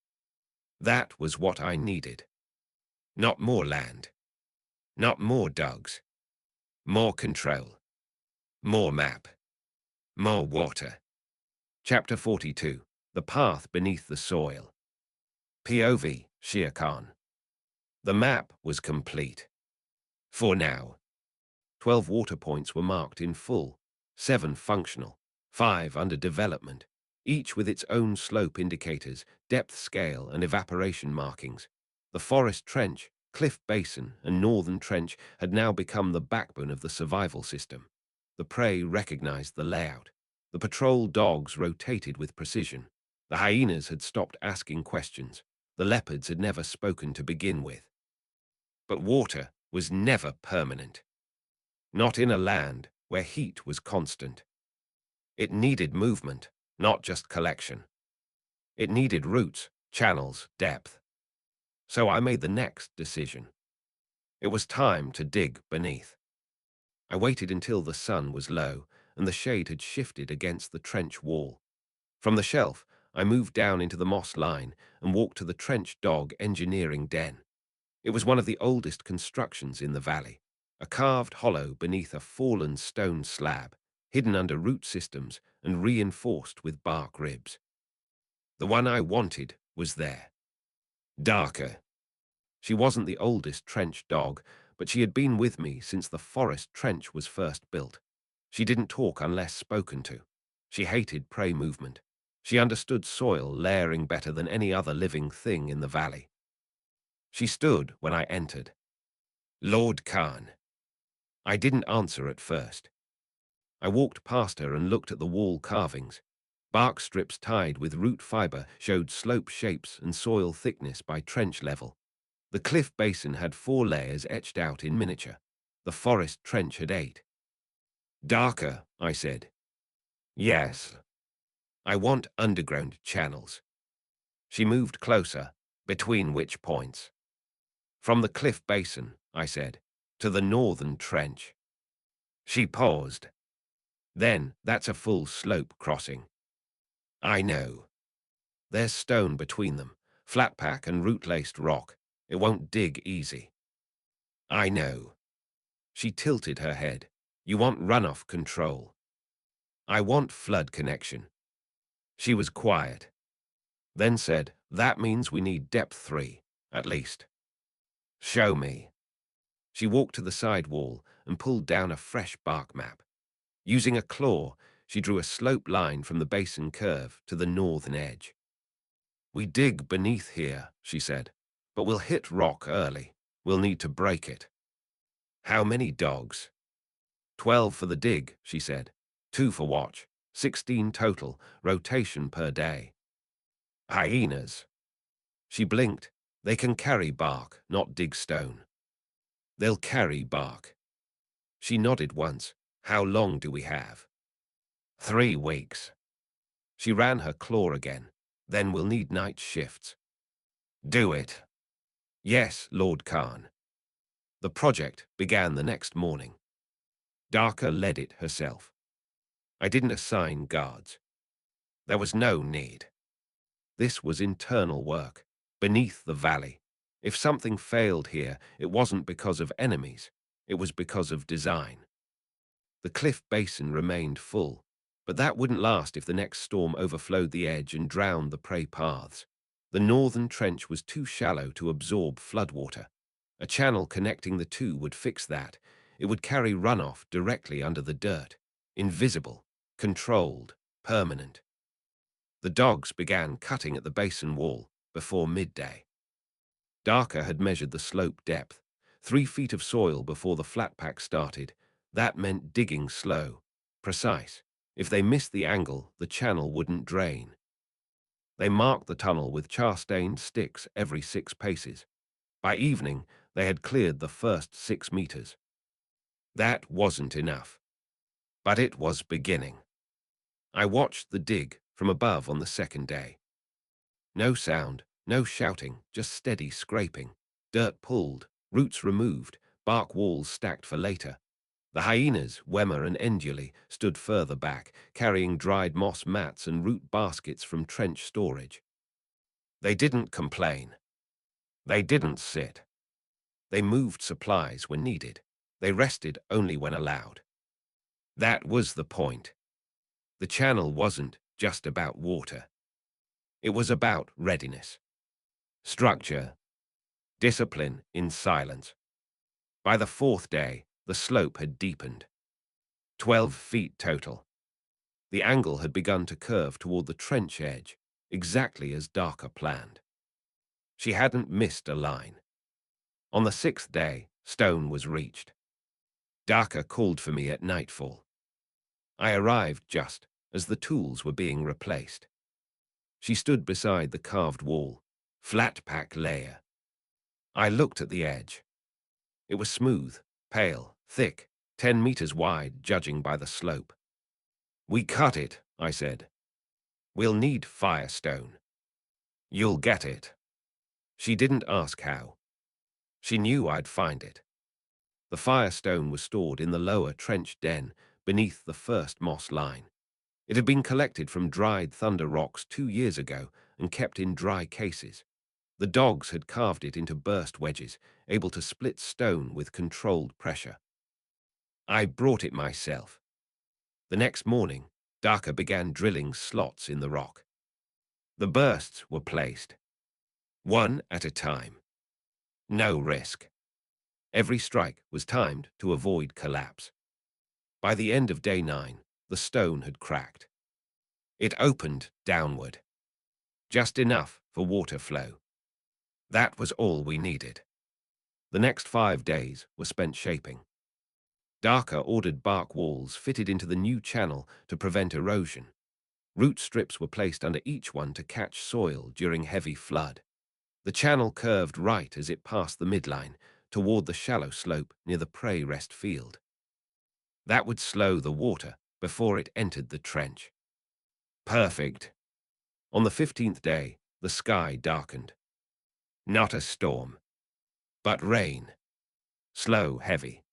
That was what I needed. Not more land. Not more dogs. More control. More map. More water. Chapter 42. The Path Beneath the Soil. POV, Shere Khan. The map was complete. For now. 12 water points were marked in full, 7 functional, 5 under development, each with its own slope indicators, depth scale, and evaporation markings. The forest trench, cliff basin, and northern trench had now become the backbone of the survival system. The prey recognized the layout. The patrol dogs rotated with precision. The hyenas had stopped asking questions. The leopards had never spoken to begin with. But water was never permanent. Not in a land where heat was constant. It needed movement, not just collection. It needed roots, channels, depth. So I made the next decision. It was time to dig beneath. I waited until the sun was low and the shade had shifted against the trench wall. From the shelf, I moved down into the moss line and walked to the trench dog engineering den. It was one of the oldest constructions in the valley, a carved hollow beneath a fallen stone slab, hidden under root systems and reinforced with bark ribs. The one I wanted was there. Darker. She wasn't the oldest trench dog, but she had been with me since the forest trench was first built. She didn't talk unless spoken to. She hated prey movement. She understood soil layering better than any other living thing in the valley. She stood when I entered. Lord Khan. I didn't answer at first. I walked past her and looked at the wall carvings. Bark strips tied with root fiber showed slope shapes and soil thickness by trench level. The cliff basin had 4 layers etched out in miniature. The forest trench had 8. Darker, I said. Yes. I want underground channels. She moved closer, between which points? From the cliff basin, I said, to the northern trench. She paused. Then, that's a full slope crossing. I know. There's stone between them, flat-pack and root-laced rock. It won't dig easy. I know. She tilted her head. You want runoff control. I want flood connection. She was quiet. Then said, that means we need depth 3, at least. Show me. She walked to the side wall and pulled down a fresh bark map. Using a claw, she drew a slope line from the basin curve to the northern edge. We dig beneath here, she said, but we'll hit rock early. We'll need to break it. How many dogs? 12 for the dig, she said. 2 for watch. 16 total, rotation per day. Hyenas. She blinked. They can carry bark, not dig stone. They'll carry bark. She nodded once. How long do we have? 3 weeks. She ran her claw again. Then we'll need night shifts. Do it. Yes, Lord Khan. The project began the next morning. Darker led it herself. I didn't assign guards. There was no need. This was internal work, beneath the valley. If something failed here, it wasn't because of enemies. It was because of design. The cliff basin remained full, but that wouldn't last if the next storm overflowed the edge and drowned the prey paths. The northern trench was too shallow to absorb floodwater. A channel connecting the two would fix that. It would carry runoff directly under the dirt. Invisible, controlled, permanent. The dogs began cutting at the basin wall before midday. Darker had measured the slope depth, 3 feet of soil before the flatpack started. That meant digging slow, precise. If they missed the angle, the channel wouldn't drain. They marked the tunnel with char-stained sticks every 6 paces. By evening, they had cleared the first 6 meters. That wasn't enough. But it was beginning. I watched the dig from above on the second day. No sound, no shouting, just steady scraping. Dirt pulled, roots removed, bark walls stacked for later. The hyenas, Wemmer and Enduli, stood further back, carrying dried moss mats and root baskets from trench storage. They didn't complain. They didn't sit. They moved supplies when needed. They rested only when allowed. That was the point. The channel wasn't just about water. It was about readiness, structure, discipline in silence. By the fourth day, the slope had deepened. 12 feet total. The angle had begun to curve toward the trench edge, exactly as Darker planned. She hadn't missed a line. On the sixth day, Stone was reached. Darker called for me at nightfall. I arrived just as the tools were being replaced. She stood beside the carved wall, flat pack layer. I looked at the edge. It was smooth, pale, thick, 10 meters wide, judging by the slope. "We cut it," I said. "We'll need firestone." "You'll get it." She didn't ask how. She knew I'd find it. The firestone was stored in the lower trench den beneath the first moss line. It had been collected from dried thunder rocks 2 years ago and kept in dry cases. The dogs had carved it into burst wedges, able to split stone with controlled pressure. I brought it myself. The next morning, Darker began drilling slots in the rock. The bursts were placed, one at a time. No risk. Every strike was timed to avoid collapse. By the end of day 9, the stone had cracked. It opened downward, just enough for water flow. That was all we needed. The next 5 days were spent shaping. Darker ordered bark walls fitted into the new channel to prevent erosion. Root strips were placed under each one to catch soil during heavy flood. The channel curved right as it passed the midline, toward the shallow slope near the prey rest field. That would slow the water before it entered the trench. Perfect. On the 15th day, the sky darkened. Not a storm, but rain. Slow, heavy.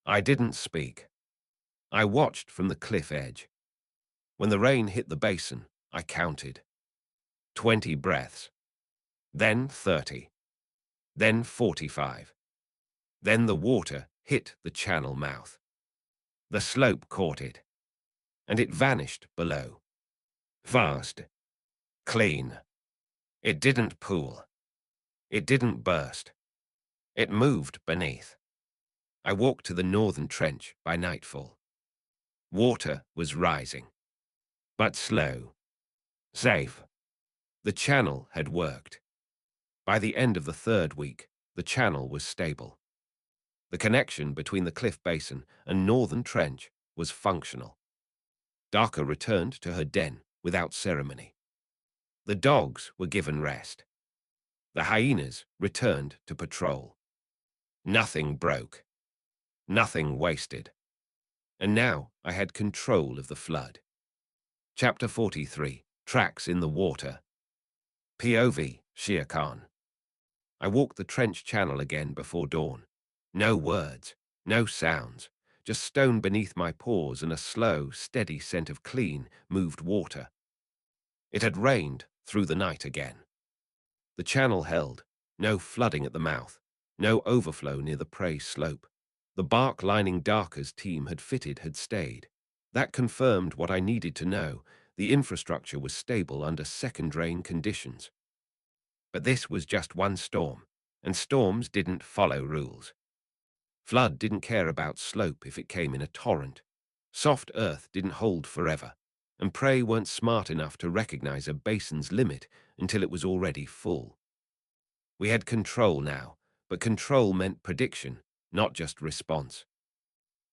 I didn't speak. I watched from the cliff edge. When the rain hit the basin, I counted. 20 breaths. Then 30. Then 45. Then the water hit the channel mouth. The slope caught it, and it vanished below. Fast. Clean. It didn't pool. It didn't burst. It moved beneath. I walked to the northern trench by nightfall. Water was rising, but slow. Safe. The channel had worked. By the end of the 3rd week, the channel was stable. The connection between the cliff basin and northern trench was functional. Darker returned to her den without ceremony. The dogs were given rest. The hyenas returned to patrol. Nothing broke. Nothing wasted. And now I had control of the flood. Chapter 43, Tracks in the Water. POV, Shere Khan. I walked the trench channel again before dawn. No words, no sounds, just stone beneath my paws and a slow, steady scent of clean, moved water. It had rained through the night again. The channel held, no flooding at the mouth, no overflow near the prey slope. The bark lining Darker's team had fitted had stayed. That confirmed what I needed to know. The infrastructure was stable under second rain conditions. But this was just one storm, and storms didn't follow rules. Flood didn't care about slope if it came in a torrent. Soft earth didn't hold forever, and prey weren't smart enough to recognize a basin's limit until it was already full. We had control now, but control meant prediction, not just response.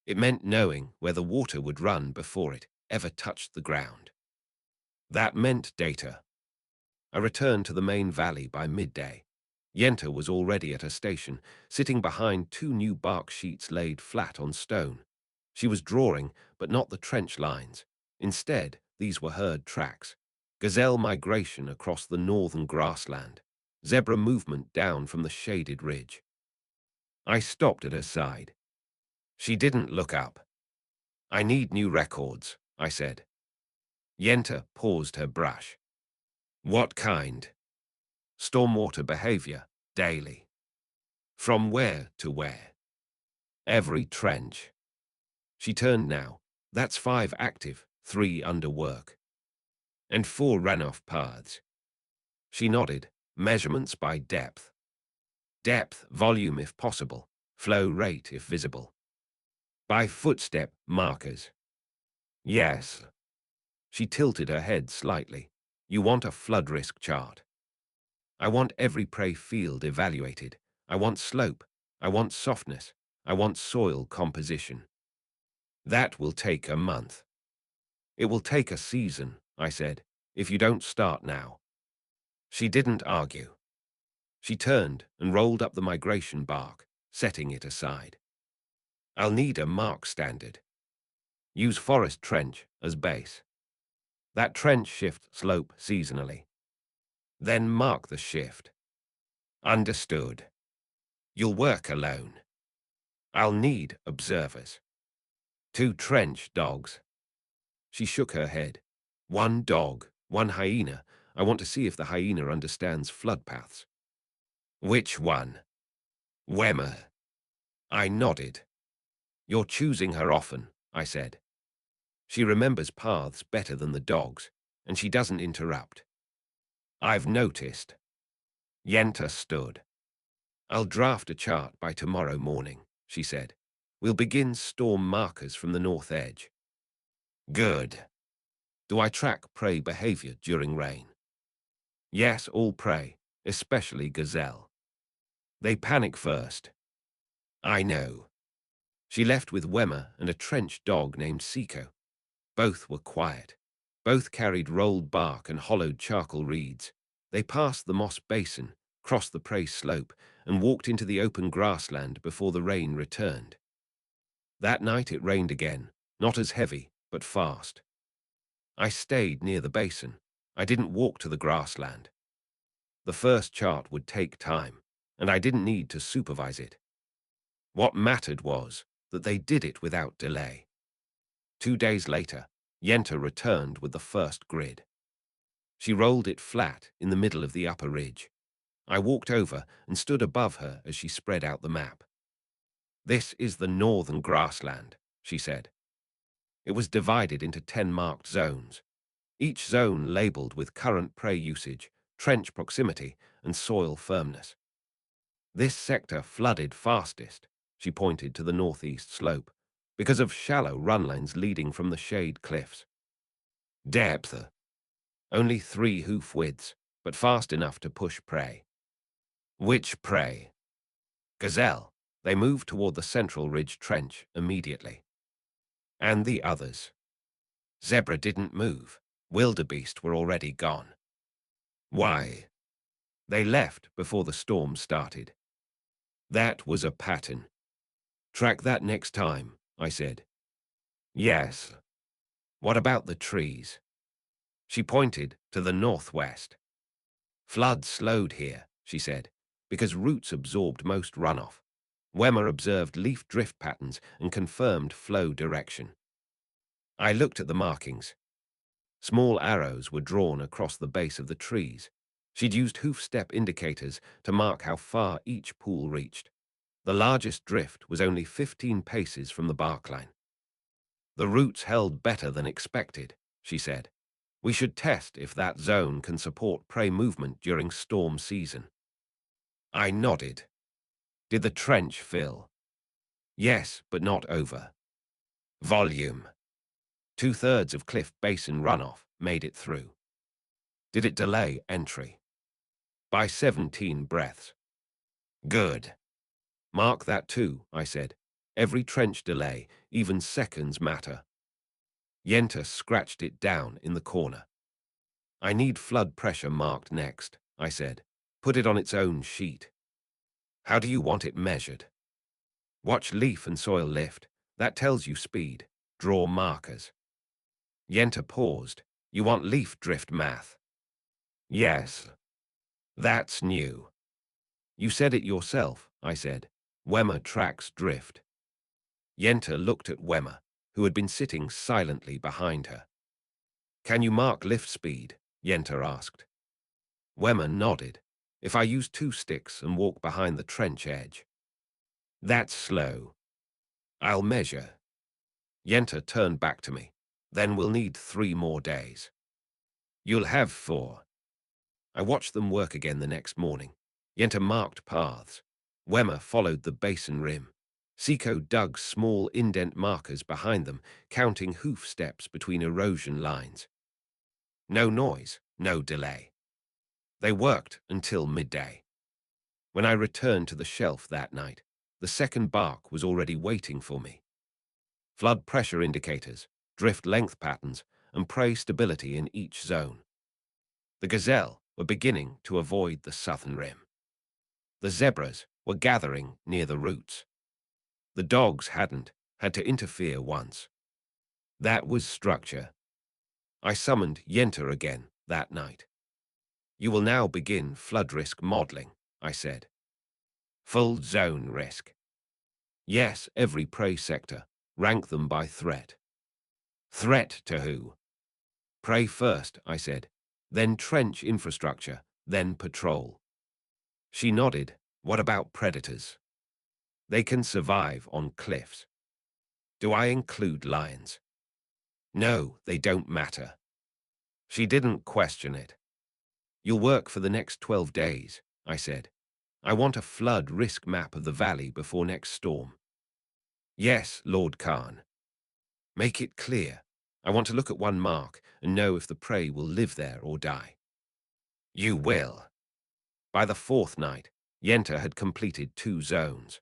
It meant knowing where the water would run before it ever touched the ground. That meant data. I returned to the main valley by midday. Yenta was already at her station, sitting behind 2 new bark sheets laid flat on stone. She was drawing, but not the trench lines. Instead, these were herd tracks. Gazelle migration across the northern grassland. Zebra movement down from the shaded ridge. I stopped at her side. She didn't look up. "I need new records," I said. Yenta paused her brush. "What kind?" "Stormwater behavior, daily." "From where to where?" "Every trench." She turned now. "That's 5 active, 3 under work, and 4 runoff paths. She nodded. Measurements by depth. Depth, volume if possible, flow rate if visible. By footstep markers. Yes. She tilted her head slightly. You want a flood risk chart. I want every prey field evaluated. I want slope. I want softness. I want soil composition. That will take a month. It will take a season, I said, if you don't start now. She didn't argue. She turned and rolled up the migration bark, setting it aside. I'll need a mark standard. Use forest trench as base. That trench shift slope seasonally. Then mark the shift. Understood. You'll work alone. I'll need observers. 2 trench dogs. She shook her head. 1 dog, 1 hyena. I want to see if the hyena understands flood paths. Which one? Wemmer. I nodded. You're choosing her often, I said. She remembers paths better than the dogs, and she doesn't interrupt. I've noticed. Yenta stood. I'll draft a chart by tomorrow morning, she said. We'll begin storm markers from the north edge. Good. Do I track prey behavior during rain? Yes, all prey, especially gazelle. They panic first. I know. She left with Wemmer and a trench dog named Seiko. Both were quiet. Both carried rolled bark and hollowed charcoal reeds. They passed the moss basin, crossed the prey slope, and walked into the open grassland before the rain returned. That night it rained again, not as heavy, but fast. I stayed near the basin. I didn't walk to the grassland. The first chart would take time, and I didn't need to supervise it. What mattered was that they did it without delay. 2 days later, Yenta returned with the first grid. She rolled it flat in the middle of the upper ridge. I walked over and stood above her as she spread out the map. This is the northern grassland, she said. It was divided into 10 marked zones, each zone labeled with current prey usage, trench proximity, and soil firmness. This sector flooded fastest, she pointed to the northeast slope, because of shallow runlines leading from the shade cliffs. Depth, only 3 hoof widths, but fast enough to push prey. Which prey? Gazelle. They moved toward the central ridge trench immediately. And the others? Zebra didn't move. Wildebeest were already gone. Why? They left before the storm started. That was a pattern. Track that next time, I said. Yes. What about the trees? She pointed to the northwest. Flood slowed here, she said, because roots absorbed most runoff. Wemmer observed leaf drift patterns and confirmed flow direction. I looked at the markings. Small arrows were drawn across the base of the trees. She'd used hoof step indicators to mark how far each pool reached. The largest drift was only 15 paces from the bark line. The roots held better than expected, she said. We should test if that zone can support prey movement during storm season. I nodded. Did the trench fill? Yes, but not over. Volume. 2/3 of cliff basin runoff made it through. Did it delay entry? By 17 breaths. Good. Mark that too, I said. Every trench delay, even seconds matter. Yenta scratched it down in the corner. I need flood pressure marked next, I said. Put it on its own sheet. How do you want it measured? Watch leaf and soil lift. That tells you speed. Draw markers. Yenta paused. You want leaf drift math? Yes. That's new. You said it yourself, I said. Wemmer tracks drift. Yenta looked at Wemmer, who had been sitting silently behind her. Can you mark lift speed? Yenta asked. Wemmer nodded. If I use 2 sticks and walk behind the trench edge. That's slow. I'll measure. Yenta turned back to me. Then we'll need 3 more days. You'll have 4. I watched them work again the next morning. Yenta marked paths. Wemmer followed the basin rim. Seco dug small indent markers behind them, counting hoof steps between erosion lines. No noise, no delay. They worked until midday. When I returned to the shelf that night, the second bark was already waiting for me. Flood pressure indicators, drift length patterns, and prey stability in each zone. The gazelle were beginning to avoid the southern rim. The zebras were gathering near the roots. The dogs had to interfere once. That was structure. I summoned Yenta again that night. You will now begin flood risk modeling, I said. Full zone risk. Yes, every prey sector. Rank them by threat. Threat to who? Prey first, I said. Then trench infrastructure, then patrol. She nodded. What about predators? They can survive on cliffs. Do I include lions? No, they don't matter. She didn't question it. You'll work for the next 12 days, I said. I want a flood risk map of the valley before next storm. Yes, Lord Khan. Make it clear. I want to look at one mark and know if the prey will live there or die. You will. By the 4th night, Yenta had completed 2 zones.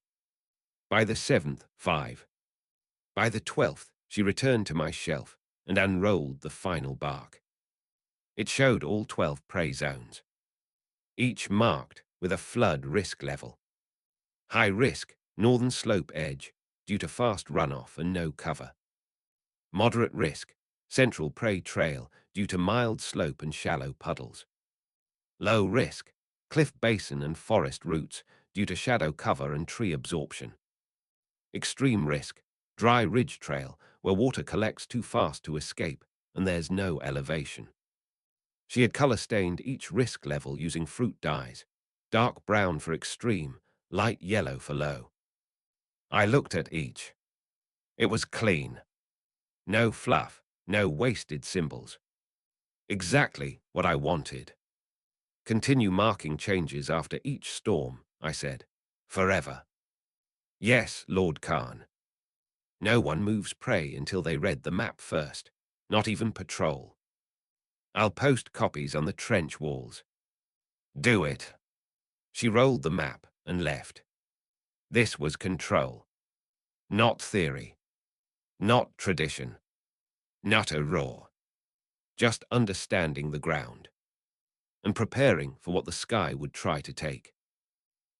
By the 7th, 5. By the 12th, she returned to my shelf and unrolled the final bark. It showed all 12 prey zones, each marked with a flood risk level. High risk, northern slope edge, due to fast runoff and no cover. Moderate risk, central prey trail, due to mild slope and shallow puddles. Low risk, cliff basin and forest roots, due to shadow cover and tree absorption. Extreme risk, dry ridge trail, where water collects too fast to escape and there's no elevation. She had color-stained each risk level using fruit dyes, dark brown for extreme, light yellow for low. I looked at each. It was clean. No fluff, no wasted symbols. Exactly what I wanted. Continue marking changes after each storm, I said. Forever. Yes, Lord Khan. No one moves prey until they read the map first, not even patrol. I'll post copies on the trench walls. Do it. She rolled the map and left. This was control. Not theory. Not tradition. Not a raw. Just understanding the ground. And preparing for what the sky would try to take.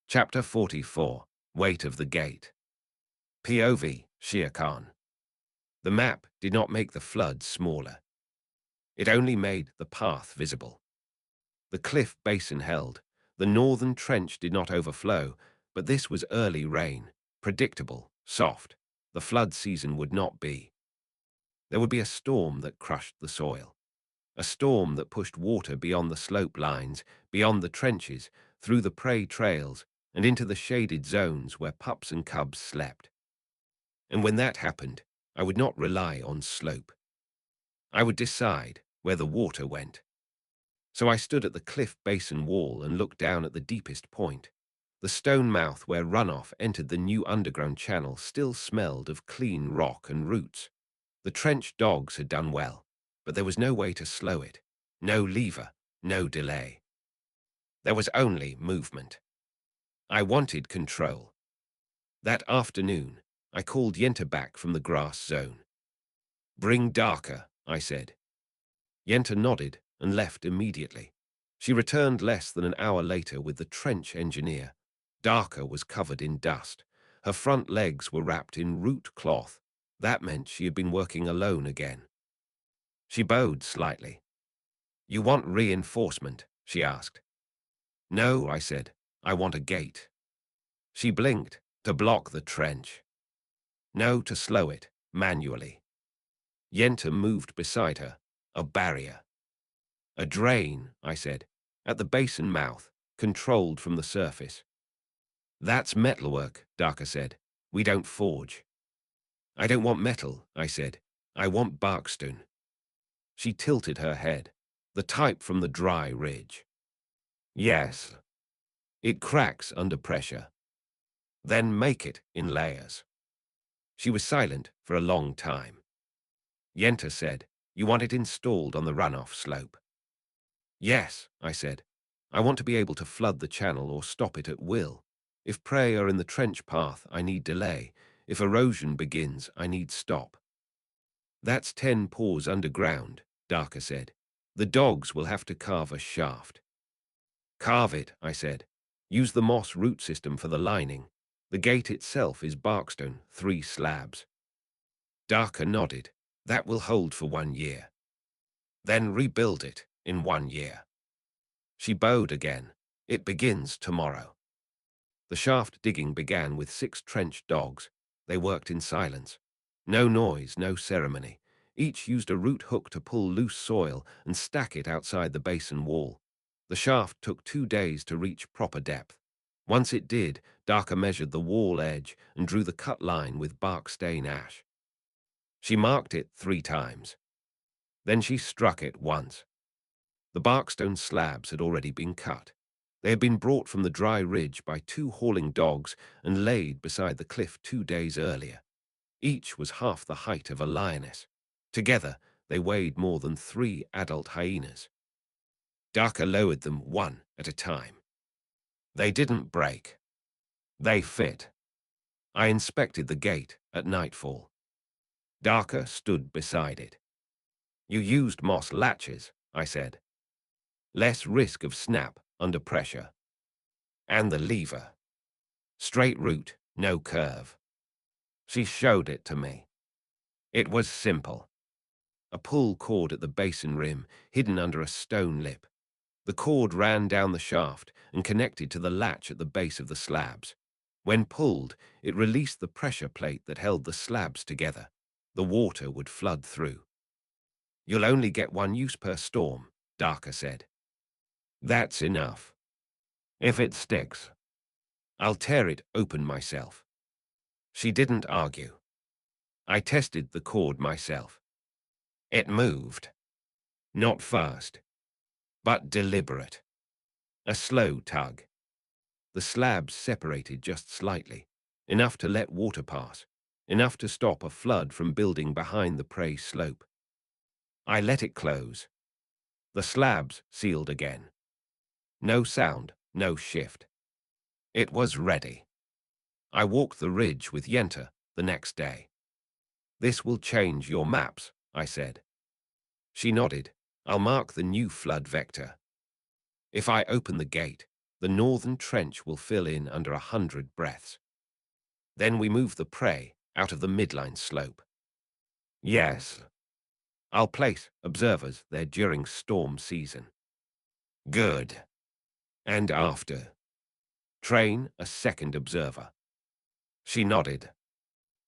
Chapter 44. Weight of the Gate. POV, Shere Khan. The map did not make the flood smaller. It only made the path visible. The cliff basin held. The northern trench did not overflow, but this was early rain, predictable, soft. The flood season would not be. There would be a storm that crushed the soil. A storm that pushed water beyond the slope lines, beyond the trenches, through the prey trails, and into the shaded zones where pups and cubs slept. And when that happened, I would not rely on slope. I would decide where the water went. So I stood at the cliff basin wall and looked down at the deepest point. The stone mouth where runoff entered the new underground channel still smelled of clean rock and roots. The trench dogs had done well, but there was no way to slow it. No lever, no delay. There was only movement. I wanted control. That afternoon, I called Yenta back from the grass zone. Bring darker, I said. Yenta nodded and left immediately. She returned less than an hour later with the trench engineer. Darker was covered in dust. Her front legs were wrapped in root cloth. That meant she had been working alone again. She bowed slightly. You want reinforcement? She asked. No, I said. I want a gate. She blinked. To block the trench. No, to slow it, manually. Yenta moved beside her. A barrier. A drain, I said, at the basin mouth, controlled from the surface. That's metalwork, Darker said. We don't forge. I don't want metal, I said. I want barkstone. She tilted her head. The type from the dry ridge. Yes. It cracks under pressure. Then make it in layers. She was silent for a long time. Yenta said, "You want it installed on the runoff slope?" "Yes," I said. "I want to be able to flood the channel or stop it at will. If prey are in the trench path, I need delay. If erosion begins, I need stop." "That's 10 paws underground," Darker said. "The dogs will have to carve a shaft." "Carve it," I said. "Use the moss root system for the lining. The gate itself is barkstone, 3 slabs." Darker nodded. "That will hold for 1 year. Then rebuild it in 1 year." She bowed again. "It begins tomorrow." The shaft digging began with 6 trench dogs. They worked in silence. No noise, no ceremony. Each used a root hook to pull loose soil and stack it outside the basin wall. The shaft took 2 days to reach proper depth. Once it did, Darker measured the wall edge and drew the cut line with bark stain ash. She marked it 3 times. Then she struck it once. The barkstone slabs had already been cut. They had been brought from the dry ridge by 2 hauling dogs and laid beside the cliff 2 days earlier. Each was half the height of a lioness. Together, they weighed more than 3 adult hyenas. Darker lowered them one at a time. They didn't break. They fit. I inspected the gate at nightfall. Darker stood beside it. "You used moss latches," I said. "Less risk of snap under pressure. And the lever. Straight root, no curve." She showed it to me. It was simple. A pull cord at the basin rim, hidden under a stone lip. The cord ran down the shaft and connected to the latch at the base of the slabs. When pulled, it released the pressure plate that held the slabs together. The water would flood through. "You'll only get 1 use per storm," Darker said. "That's enough. If it sticks, I'll tear it open myself." She didn't argue. I tested the cord myself. It moved. Not fast, but deliberate. A slow tug. The slabs separated just slightly, enough to let water pass, enough to stop a flood from building behind the prey slope. I let it close. The slabs sealed again. No sound, no shift. It was ready. I walked the ridge with Yenta the next day. "This will change your maps," I said. She nodded. "I'll mark the new flood vector. If I open the gate, the northern trench will fill in under 100 breaths. Then we move the prey out of the midline slope." "Yes. I'll place observers there during storm season." "Good. And after? Train a second observer." She nodded.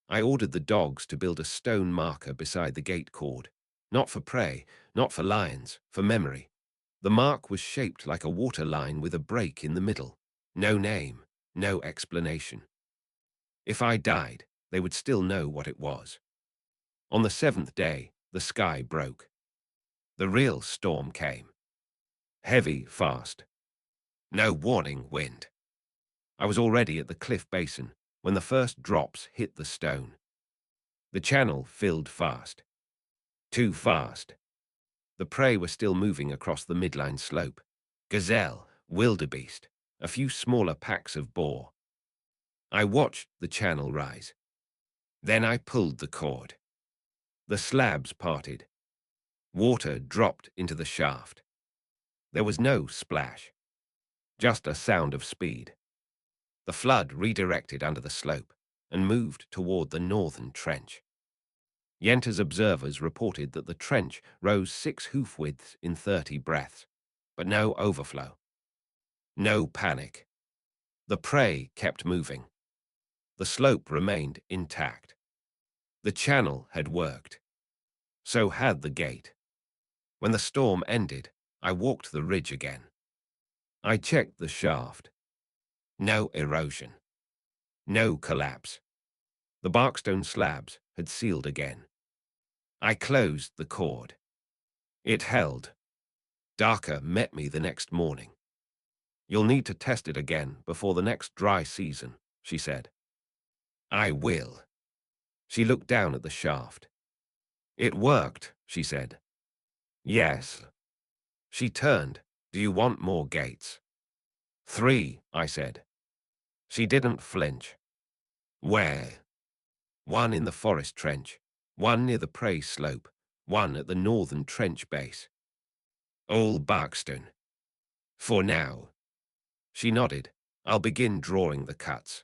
I ordered the dogs to build a stone marker beside the gate cord. Not for prey, not for lions, for memory. The mark was shaped like a water line with a break in the middle. No name, no explanation. If I died, they would still know what it was. On the 7th day, the sky broke. The real storm came. Heavy, fast. No warning wind. I was already at the cliff basin when the first drops hit the stone. The channel filled fast. Too fast. The prey were still moving across the midline slope. Gazelle, wildebeest, a few smaller packs of boar. I watched the channel rise. Then I pulled the cord. The slabs parted. Water dropped into the shaft. There was no splash, just a sound of speed. The flood redirected under the slope and moved toward the northern trench. Yenta's observers reported that the trench rose 6 hoof widths in 30 breaths, but no overflow. No panic. The prey kept moving. The slope remained intact. The channel had worked. So had the gate. When the storm ended, I walked the ridge again. I checked the shaft. No erosion. No collapse. The barkstone slabs had sealed again. I closed the cord. It held. Darker met me the next morning. You'll need to test it again before the next dry season, she said. I will. She looked down at the shaft. It worked, she said. Yes. She turned. Do you want more gates? 3, I said. She didn't flinch. Where? One in the forest trench, one near the prey slope, one at the northern trench base. All Barkston. For now. She nodded. I'll begin drawing the cuts.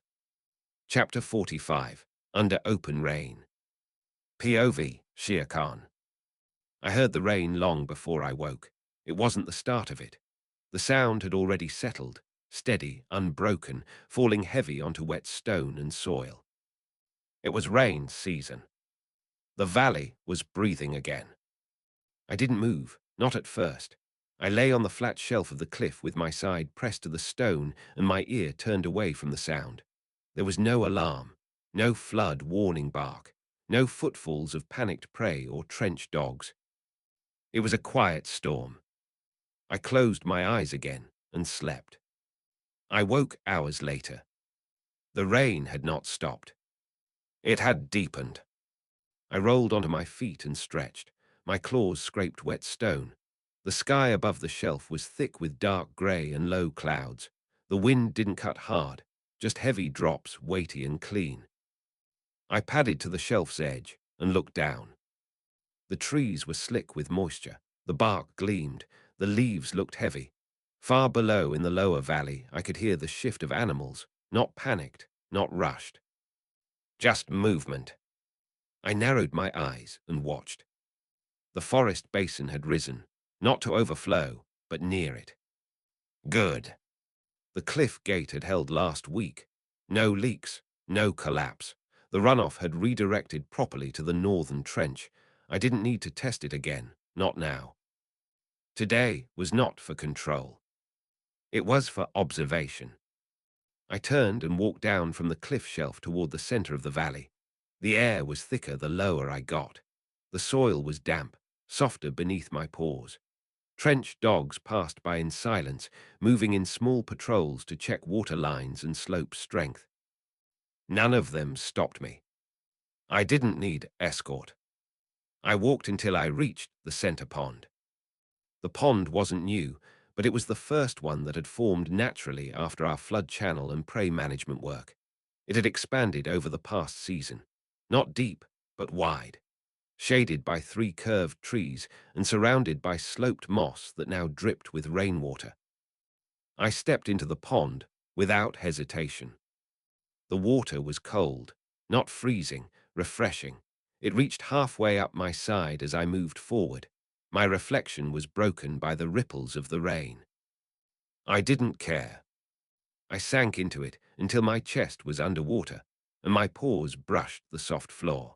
Chapter 45. Under Open Rain. POV, Shere Khan. I heard the rain long before I woke. It wasn't the start of it. The sound had already settled, steady, unbroken, falling heavy onto wet stone and soil. It was rain season. The valley was breathing again. I didn't move, not at first. I lay on the flat shelf of the cliff with my side pressed to the stone and my ear turned away from the sound. There was no alarm, no flood warning bark, no footfalls of panicked prey or trench dogs. It was a quiet storm. I closed my eyes again and slept. I woke hours later. The rain had not stopped. It had deepened. I rolled onto my feet and stretched. My claws scraped wet stone. The sky above the shelf was thick with dark grey and low clouds. The wind didn't cut hard, just heavy drops, weighty and clean. I padded to the shelf's edge and looked down. The trees were slick with moisture. The bark gleamed. The leaves looked heavy. Far below in the lower valley, I could hear the shift of animals, not panicked, not rushed. Just movement. I narrowed my eyes and watched. The forest basin had risen, not to overflow, but near it. Good. The cliff gate had held last week. No leaks, no collapse. The runoff had redirected properly to the northern trench. I didn't need to test it again, not now. Today was not for control. It was for observation. I turned and walked down from the cliff shelf toward the center of the valley. The air was thicker the lower I got. The soil was damp, softer beneath my paws. Trench dogs passed by in silence, moving in small patrols to check water lines and slope strength. None of them stopped me. I didn't need escort. I walked until I reached the center pond. The pond wasn't new, but it was the first one that had formed naturally after our flood channel and prey management work. It had expanded over the past season, not deep, but wide, shaded by 3 curved trees and surrounded by sloped moss that now dripped with rainwater. I stepped into the pond without hesitation. The water was cold, not freezing, refreshing. It reached halfway up my side as I moved forward. My reflection was broken by the ripples of the rain. I didn't care. I sank into it until my chest was underwater and my paws brushed the soft floor.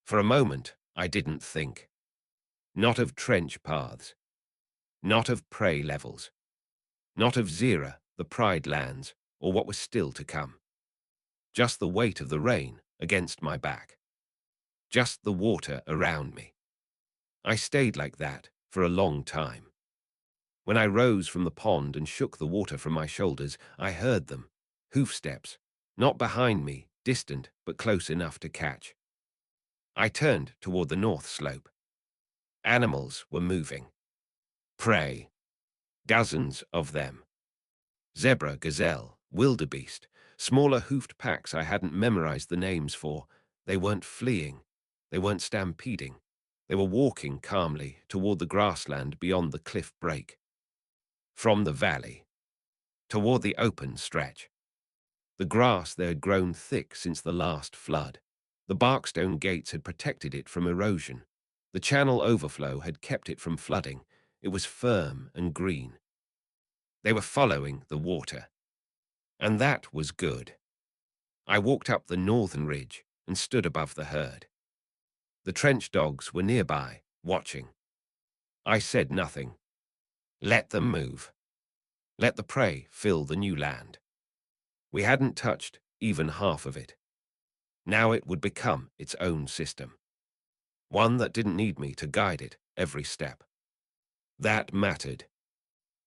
For a moment, I didn't think. Not of trench paths. Not of prey levels. Not of Zira, the Pride lands, or what was still to come. Just the weight of the rain against my back. Just the water around me. I stayed like that for a long time. When I rose from the pond and shook the water from my shoulders, I heard them. Hoofsteps. Not behind me, distant, but close enough to catch. I turned toward the north slope. Animals were moving. Prey. Dozens of them. Zebra, gazelle, wildebeest, smaller hoofed packs I hadn't memorized the names for. They weren't fleeing. They weren't stampeding. They were walking calmly toward the grassland beyond the cliff break. From the valley, toward the open stretch. The grass there had grown thick since the last flood. The barkstone gates had protected it from erosion. The channel overflow had kept it from flooding. It was firm and green. They were following the water. And that was good. I walked up the northern ridge and stood above the herd. The trench dogs were nearby, watching. I said nothing. Let them move. Let the prey fill the new land. We hadn't touched even half of it. Now it would become its own system. one that didn't need me to guide it every step. That mattered.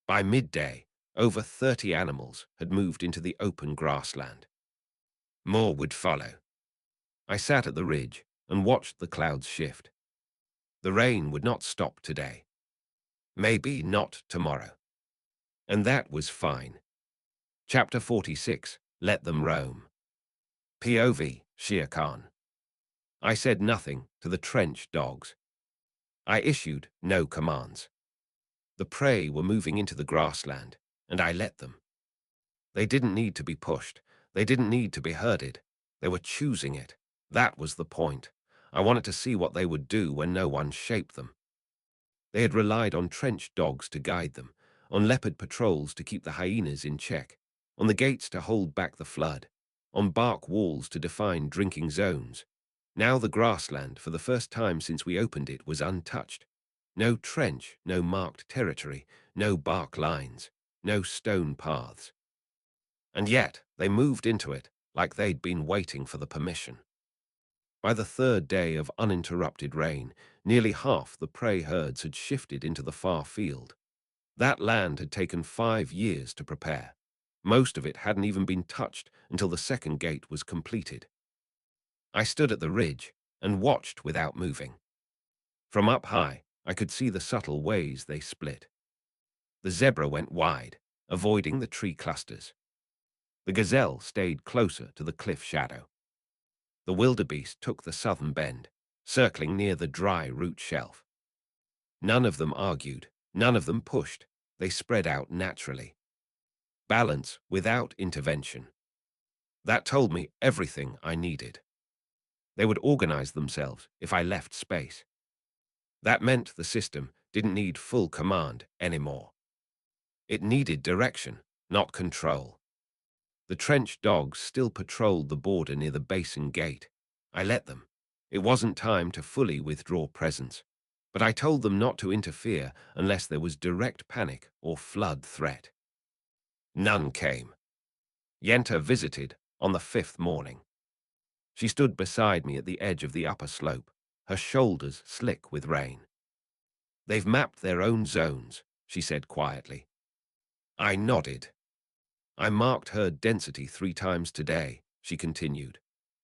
By midday, over 30 animals had moved into the open grassland. More would follow. I sat at the ridge and watched the clouds shift. The rain would not stop today. Maybe not tomorrow. And that was fine. Chapter 46, Let Them Roam. POV, Shere Khan. I said nothing to the trench dogs. I issued no commands. The prey were moving into the grassland, and I let them. They didn't need to be pushed. They didn't need to be herded. They were choosing it. That was the point. I wanted to see what they would do when no one shaped them. They had relied on trench dogs to guide them, on leopard patrols to keep the hyenas in check, on the gates to hold back the flood, on bark walls to define drinking zones. Now the grassland, for the first time since we opened it, was untouched. No trench, no marked territory, no bark lines, no stone paths. And yet they moved into it like they'd been waiting for the permission. By the third day of uninterrupted rain, nearly half the prey herds had shifted into the far field. That land had taken 5 years to prepare. Most of it hadn't even been touched until the second gate was completed. I stood at the ridge and watched without moving. From up high, I could see the subtle ways they split. The zebra went wide, avoiding the tree clusters. The gazelle stayed closer to the cliff shadow. The wildebeest took the southern bend, circling near the dry root shelf. None of them argued, none of them pushed. They spread out naturally. Balance without intervention. That told me everything I needed. They would organize themselves if I left space. That meant the system didn't need full command anymore. It needed direction, not control. The trench dogs still patrolled the border near the basin gate. I let them. It wasn't time to fully withdraw presence, but I told them not to interfere unless there was direct panic or flood threat. None came. Yenta visited on the 5th morning. She stood beside me at the edge of the upper slope, her shoulders slick with rain. They've mapped their own zones, she said quietly. I nodded. I marked herd density 3 times today, she continued.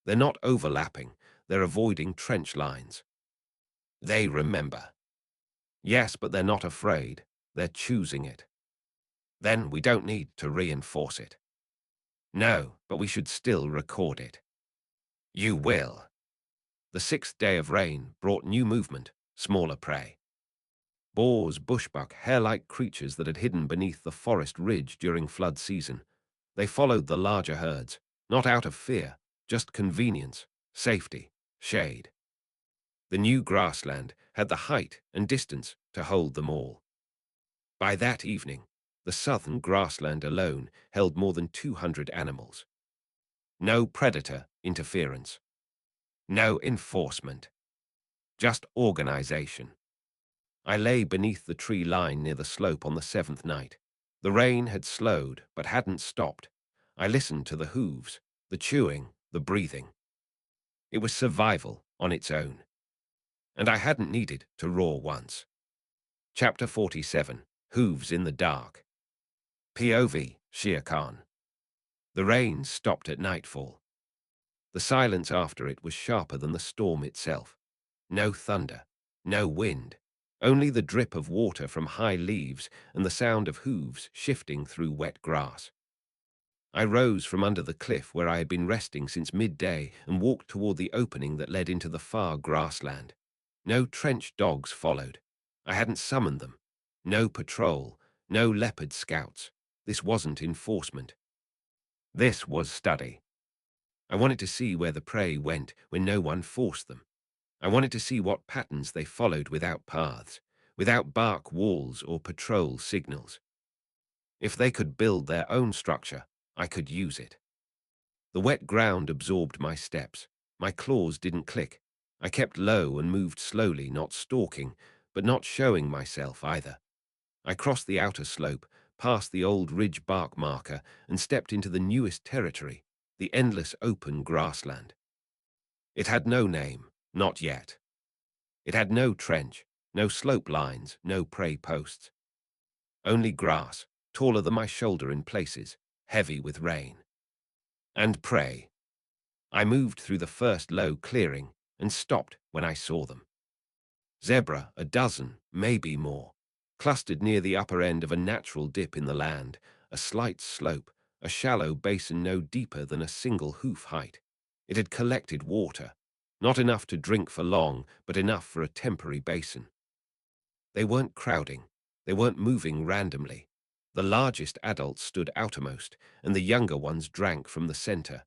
They're not overlapping, they're avoiding trench lines. They remember. Yes, but they're not afraid, they're choosing it. Then we don't need to reinforce it. No, but we should still record it. You will. The 6th day of rain brought new movement, smaller prey. Boars, bushbuck, hare-like creatures that had hidden beneath the forest ridge during flood season. They followed the larger herds, not out of fear, just convenience, safety, shade. The new grassland had the height and distance to hold them all. By that evening, the southern grassland alone held more than 200 animals. No predator interference. No enforcement. Just organization. I lay beneath the tree line near the slope on the 7th night. The rain had slowed, but hadn't stopped. I listened to the hooves, the chewing, the breathing. It was survival on its own. And I hadn't needed to roar once. Chapter 47, Hooves in the Dark. POV, Shere Khan. The rain stopped at nightfall. The silence after it was sharper than the storm itself. No thunder, no wind, only the drip of water from high leaves and the sound of hooves shifting through wet grass. I rose from under the cliff where I had been resting since midday and walked toward the opening that led into the far grassland. No trench dogs followed. I hadn't summoned them. No patrol, no leopard scouts. This wasn't enforcement. This was study. I wanted to see where the prey went when no one forced them. I wanted to see what patterns they followed without paths, without bark walls or patrol signals. If they could build their own structure, I could use it. The wet ground absorbed my steps. My claws didn't click. I kept low and moved slowly, not stalking, but not showing myself either. I crossed the outer slope, past the old ridge bark marker, and stepped into the newest territory, the endless open grassland. It had no name, not yet. It had no trench, no slope lines, no prey posts. Only grass, taller than my shoulder in places, heavy with rain. And prey. I moved through the first low clearing and stopped when I saw them. Zebra, a dozen, maybe more, clustered near the upper end of a natural dip in the land, a slight slope, a shallow basin no deeper than a single hoof height. It had collected water, not enough to drink for long, but enough for a temporary basin. They weren't crowding. They weren't moving randomly. The largest adults stood outermost, and the younger ones drank from the center.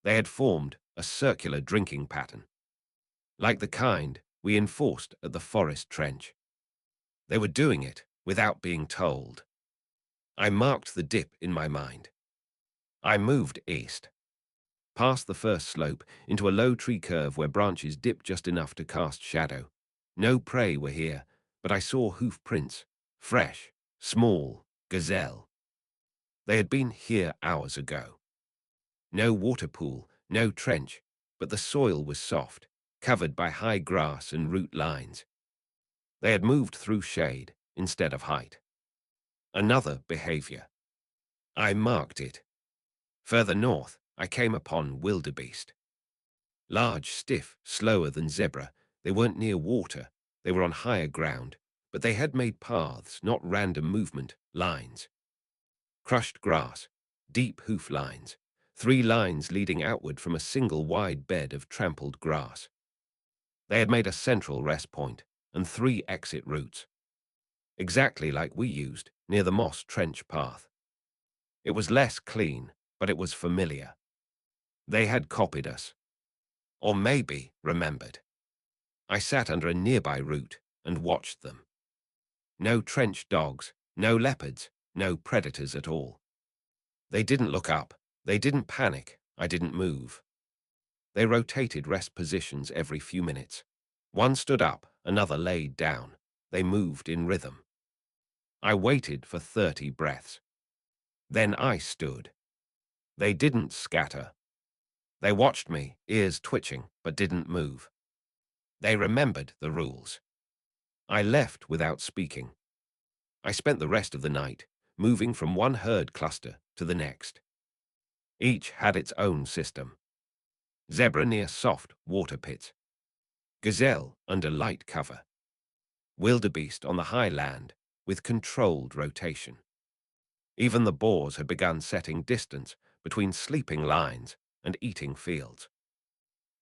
They had formed a circular drinking pattern, like the kind we enforced at the forest trench. They were doing it without being told. I marked the dip in my mind. I moved east, past the first slope, into a low tree curve where branches dipped just enough to cast shadow. No prey were here, but I saw hoof prints, fresh, small, gazelle. They had been here hours ago. No water pool, no trench, but the soil was soft, covered by high grass and root lines. They had moved through shade instead of height. Another behavior. I marked it. Further north, I came upon wildebeest. Large, stiff, slower than zebra, they weren't near water, they were on higher ground, but they had made paths, not random movement, lines. Crushed grass, deep hoof lines, 3 lines leading outward from a single wide bed of trampled grass. They had made a central rest point and 3 exit routes, exactly like we used near the moss trench path. It was less clean, but it was familiar. They had copied us, or maybe remembered. I sat under a nearby root and watched them. No trench dogs, no leopards, no predators at all. They didn't look up, they didn't panic, I didn't move. They rotated rest positions every few minutes. One stood up, another laid down. They moved in rhythm. I waited for 30 breaths. Then I stood. They didn't scatter. They watched me, ears twitching, but didn't move. They remembered the rules. I left without speaking. I spent the rest of the night moving from one herd cluster to the next. Each had its own system. Zebra near soft water pits. Gazelle under light cover. Wildebeest on the high land with controlled rotation. Even the boars had begun setting distance between sleeping lines and eating fields.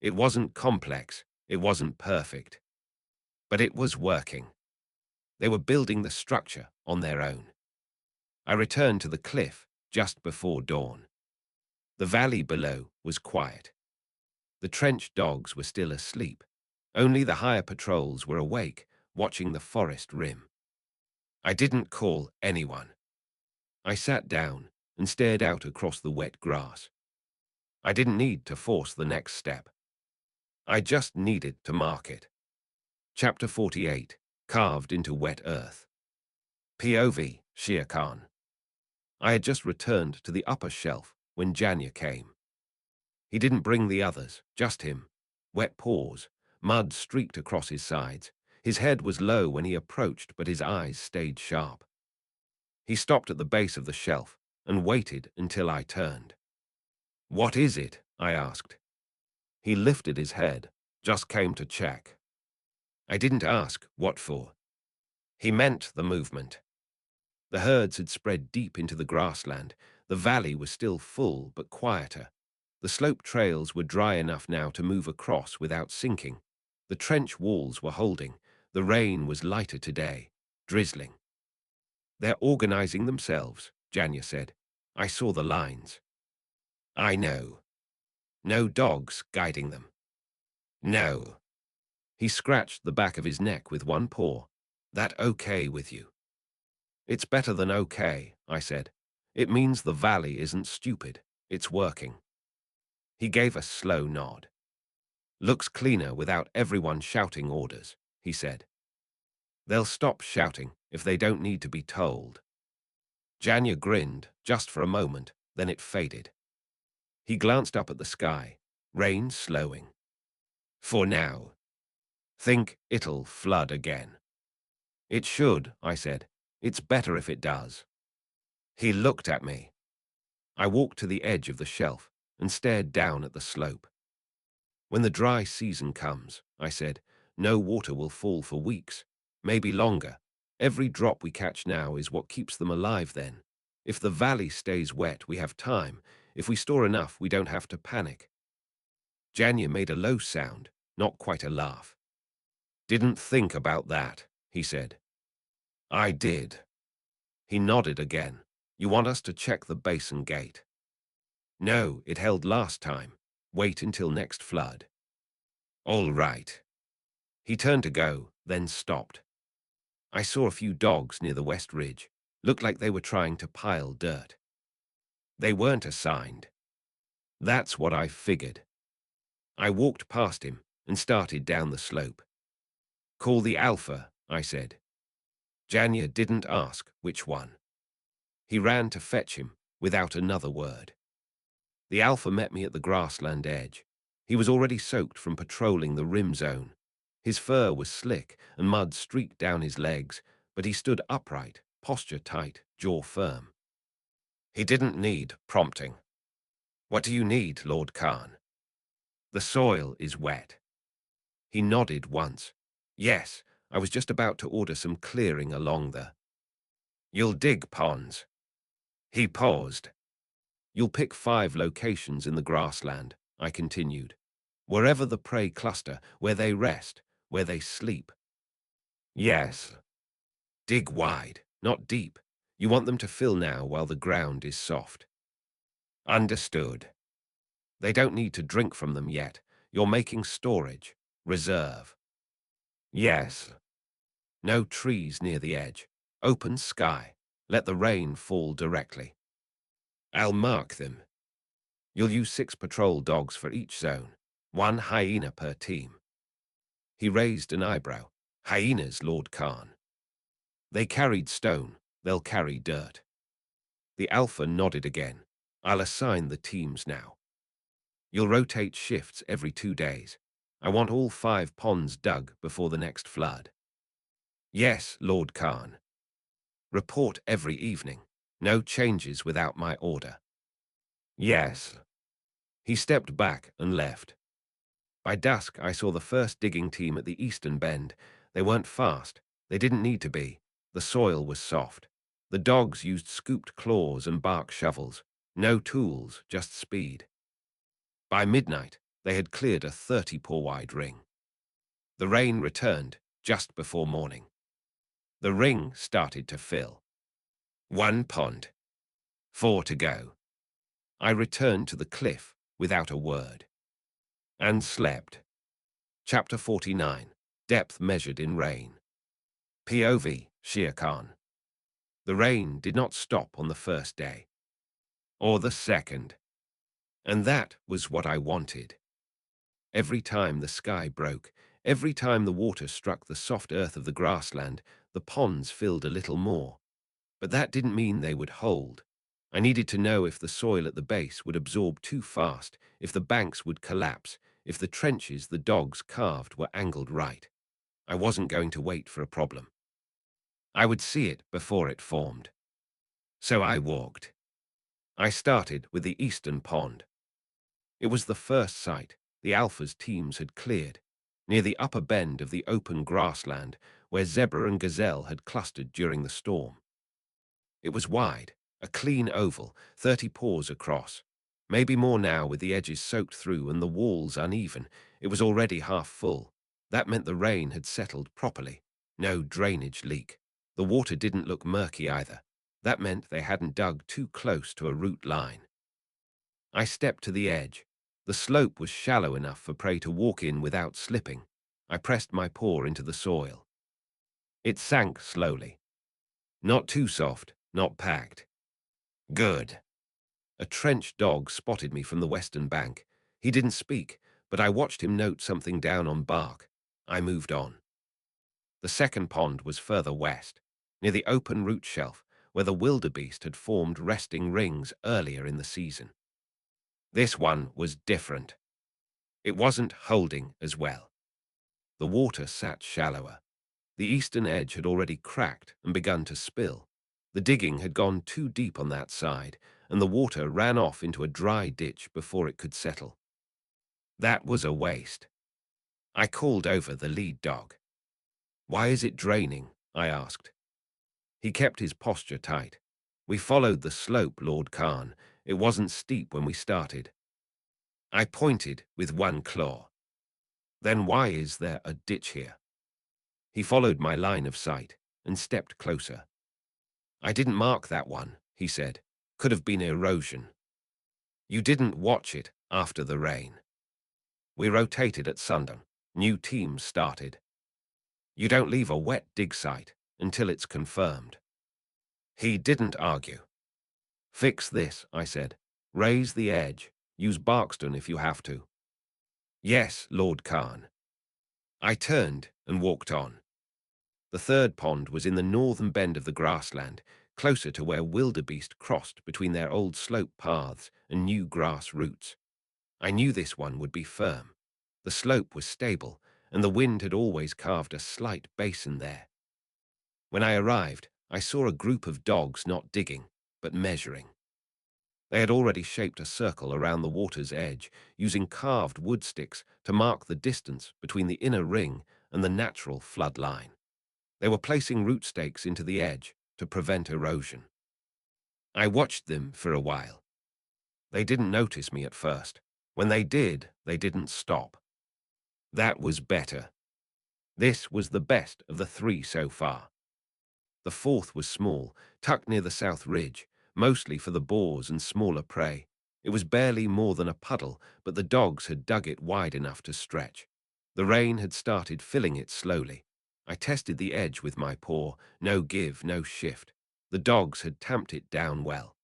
It wasn't complex, it wasn't perfect, but it was working. They were building the structure on their own. I returned to the cliff just before dawn. The valley below was quiet. The trench dogs were still asleep. Only the higher patrols were awake, watching the forest rim. I didn't call anyone. I sat down and stared out across the wet grass. I didn't need to force the next step. I just needed to mark it. Chapter 48, carved into wet earth. POV, Shere Khan. I had just returned to the upper shelf when Janya came. He didn't bring the others, just him. Wet paws, mud streaked across his sides. His head was low when he approached, but his eyes stayed sharp. He stopped at the base of the shelf and waited until I turned. "What is it?" I asked. He lifted his head, "Just came to check." I didn't ask what for. He meant the movement. The herds had spread deep into the grassland. The valley was still full, but quieter. The slope trails were dry enough now to move across without sinking. The trench walls were holding. The rain was lighter today, drizzling. "They're organizing themselves," Janya said. "I saw the lines." "I know. No dogs guiding them." "No." He scratched the back of his neck with one paw. "That okay with you?" "It's better than okay," I said. "It means the valley isn't stupid. It's working." He gave a slow nod. "Looks cleaner without everyone shouting orders," he said. "They'll stop shouting if they don't need to be told." Janya grinned, just for a moment, then it faded. He glanced up at the sky, rain slowing. "For now." Think it'll flood again. It should, I said. It's better if it does. He looked at me. I walked to the edge of the shelf and stared down at the slope. When the dry season comes, I said, no water will fall for weeks, maybe longer. Every drop we catch now is what keeps them alive then. If the valley stays wet, we have time. If we store enough, we don't have to panic. Janya made a low sound, not quite a laugh. Didn't think about that, he said. I did. He nodded again. You want us to check the basin gate? No, it held last time. Wait until next flood. All right. He turned to go, then stopped. I saw a few dogs near the west ridge. Looked like they were trying to pile dirt. They weren't assigned. That's what I figured. I walked past him and started down the slope. Call the Alpha, I said. Janya didn't ask which one. He ran to fetch him without another word. The Alpha met me at the grassland edge. He was already soaked from patrolling the rim zone. His fur was slick and mud streaked down his legs, but he stood upright, posture tight, jaw firm. He didn't need prompting. What do you need, Lord Khan? The soil is wet. He nodded once. Yes, I was just about to order some clearing along the... You'll dig ponds. He paused. You'll pick 5 locations in the grassland, I continued. Wherever the prey cluster, where they rest, where they sleep. Yes. Dig wide, not deep. You want them to fill now while the ground is soft. Understood. They don't need to drink from them yet. You're making storage, reserve. Yes. No trees near the edge. Open sky. Let the rain fall directly. I'll mark them. You'll use 6 patrol dogs for each zone. 1 hyena per team. He raised an eyebrow. Hyenas, Lord Khan. They carried stone. They'll carry dirt. The Alpha nodded again. I'll assign the teams now. You'll rotate shifts every 2 days. I want all 5 ponds dug before the next flood. Yes, Lord Khan. Report every evening. No changes without my order. Yes. He stepped back and left. By dusk, I saw the first digging team at the eastern bend. They weren't fast. They didn't need to be. The soil was soft. The dogs used scooped claws and bark shovels. No tools, just speed. By midnight, they had cleared a 30-paw-wide ring. The rain returned just before morning. The ring started to fill. 1 pond. 4 to go. I returned to the cliff without a word. And slept. Chapter 49. Depth measured in rain. POV, Shere Khan. The rain did not stop on the first day. Or the second. And that was what I wanted. Every time the sky broke, every time the water struck the soft earth of the grassland, the ponds filled a little more. But that didn't mean they would hold. I needed to know if the soil at the base would absorb too fast, if the banks would collapse, if the trenches the dogs carved were angled right. I wasn't going to wait for a problem. I would see it before it formed. So I walked. I started with the eastern pond. It was the first site the Alpha's teams had cleared, near the upper bend of the open grassland where zebra and gazelle had clustered during the storm. It was wide, a clean oval, 30 paws across. Maybe more now with the edges soaked through and the walls uneven. It was already half full. That meant the rain had settled properly. No drainage leak. The water didn't look murky either. That meant they hadn't dug too close to a root line. I stepped to the edge. The slope was shallow enough for prey to walk in without slipping. I pressed my paw into the soil. It sank slowly. Not too soft, not packed. Good. A trench dog spotted me from the western bank. He didn't speak, but I watched him note something down on bark. I moved on. The second pond was further west, near the open root shelf where the wildebeest had formed resting rings earlier in the season. This one was different. It wasn't holding as well. The water sat shallower. The eastern edge had already cracked and begun to spill. The digging had gone too deep on that side, and the water ran off into a dry ditch before it could settle. That was a waste. I called over the lead dog. "Why is it draining?" I asked. He kept his posture tight. "We followed the slope, Lord Khan. It wasn't steep when we started." I pointed with one claw. "Then why is there a ditch here?" He followed my line of sight and stepped closer. "I didn't mark that one," he said. "Could have been erosion." "You didn't watch it after the rain." We rotated at sundown. New teams started. "You don't leave a wet dig site until it's confirmed." He didn't argue. "Fix this," I said. "Raise the edge. Use barkstone if you have to." "Yes, Lord Khan." I turned and walked on. The third pond was in the northern bend of the grassland, closer to where wildebeest crossed between their old slope paths and new grass roots. I knew this one would be firm. The slope was stable, and the wind had always carved a slight basin there. When I arrived, I saw a group of dogs not digging, but measuring. They had already shaped a circle around the water's edge, using carved wood sticks to mark the distance between the inner ring and the natural flood line. They were placing root stakes into the edge to prevent erosion. I watched them for a while. They didn't notice me at first. When they did, they didn't stop. That was better. This was the best of the three so far. The fourth was small, tucked near the south ridge, mostly for the boars and smaller prey. It was barely more than a puddle, but the dogs had dug it wide enough to stretch. The rain had started filling it slowly. I tested the edge with my paw, no give, no shift. The dogs had tamped it down well.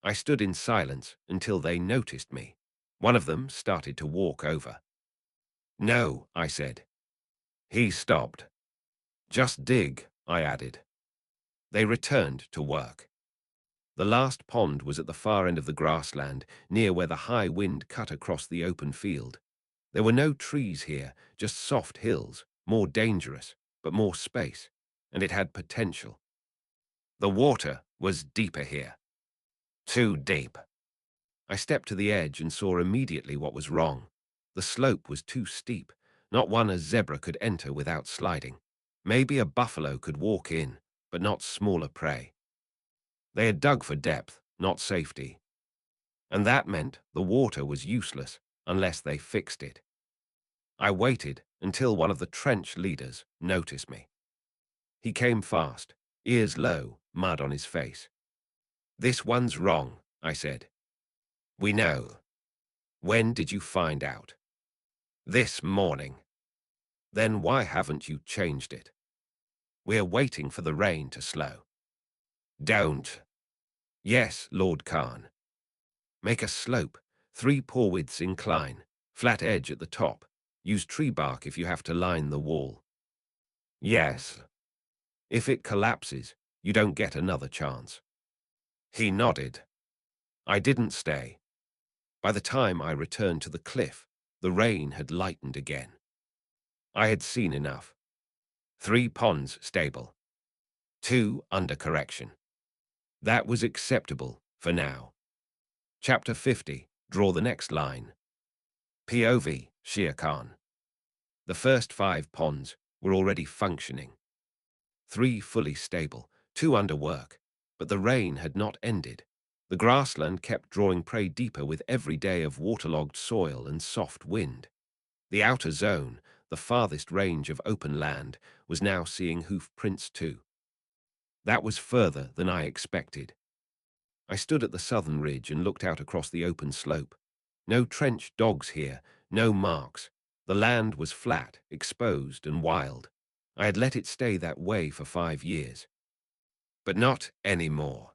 I stood in silence until they noticed me. One of them started to walk over. "No," I said. He stopped. "Just dig," I added. They returned to work. The last pond was at the far end of the grassland, near where the high wind cut across the open field. There were no trees here, just soft hills, more dangerous, but more space, and it had potential. The water was deeper here. Too deep. I stepped to the edge and saw immediately what was wrong. The slope was too steep, not one a zebra could enter without sliding. Maybe a buffalo could walk in, but not smaller prey. They had dug for depth, not safety. And that meant the water was useless unless they fixed it. I waited until one of the trench leaders noticed me. He came fast, ears low, mud on his face. "This one's wrong," I said. "We know. When did you find out?" "This morning." "Then why haven't you changed it?" "We're waiting for the rain to slow." "Don't." "Yes, Lord Khan." "Make a slope, 3 paw widths incline, flat edge at the top. Use tree bark if you have to line the wall." "Yes." "If it collapses, you don't get another chance." He nodded. I didn't stay. By the time I returned to the cliff, the rain had lightened again. I had seen enough. 3 ponds stable. 2 under correction. That was acceptable for now. Chapter 50. Draw the next line. POV. Shere Khan. The first 5 ponds were already functioning. 3 fully stable, 2 under work. But the rain had not ended. The grassland kept drawing prey deeper with every day of waterlogged soil and soft wind. The outer zone, the farthest range of open land, was now seeing hoof prints too. That was further than I expected. I stood at the southern ridge and looked out across the open slope. No trenched dogs here, no marks. The land was flat, exposed, and wild. I had let it stay that way for 5 years. But not anymore.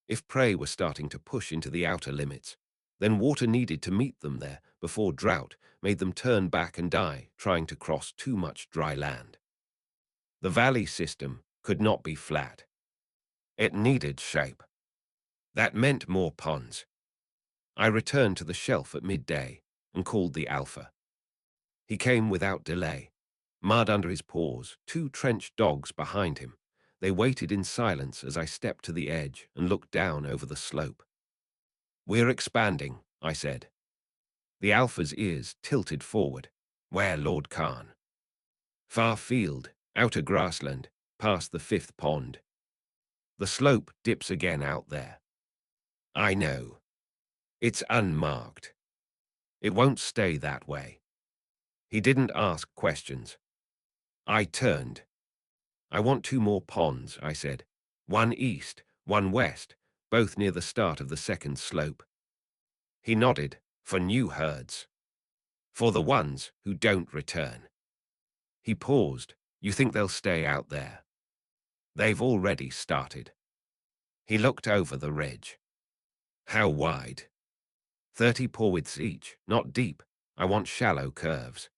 If prey were starting to push into the outer limits, then water needed to meet them there before drought made them turn back and die trying to cross too much dry land. The valley system could not be flat. It needed shape. That meant more ponds. I returned to the shelf at midday and called the alpha. He came without delay. Mud under his paws, two trenched dogs behind him. They waited in silence as I stepped to the edge and looked down over the slope. "We're expanding," I said. The alpha's ears tilted forward. "Where, Lord Khan?" "Far field, outer grassland, past the 5th pond. The slope dips again out there." "I know. It's unmarked. It won't stay that way." He didn't ask questions. I turned. "I want 2 more ponds," I said. "One east, one west, both near the start of the 2nd slope." He nodded. "For new herds. For the ones who don't return." He paused. "You think they'll stay out there?" "They've already started." He looked over the ridge. "How wide?" 30 paw-widths each, not deep. I want shallow curves.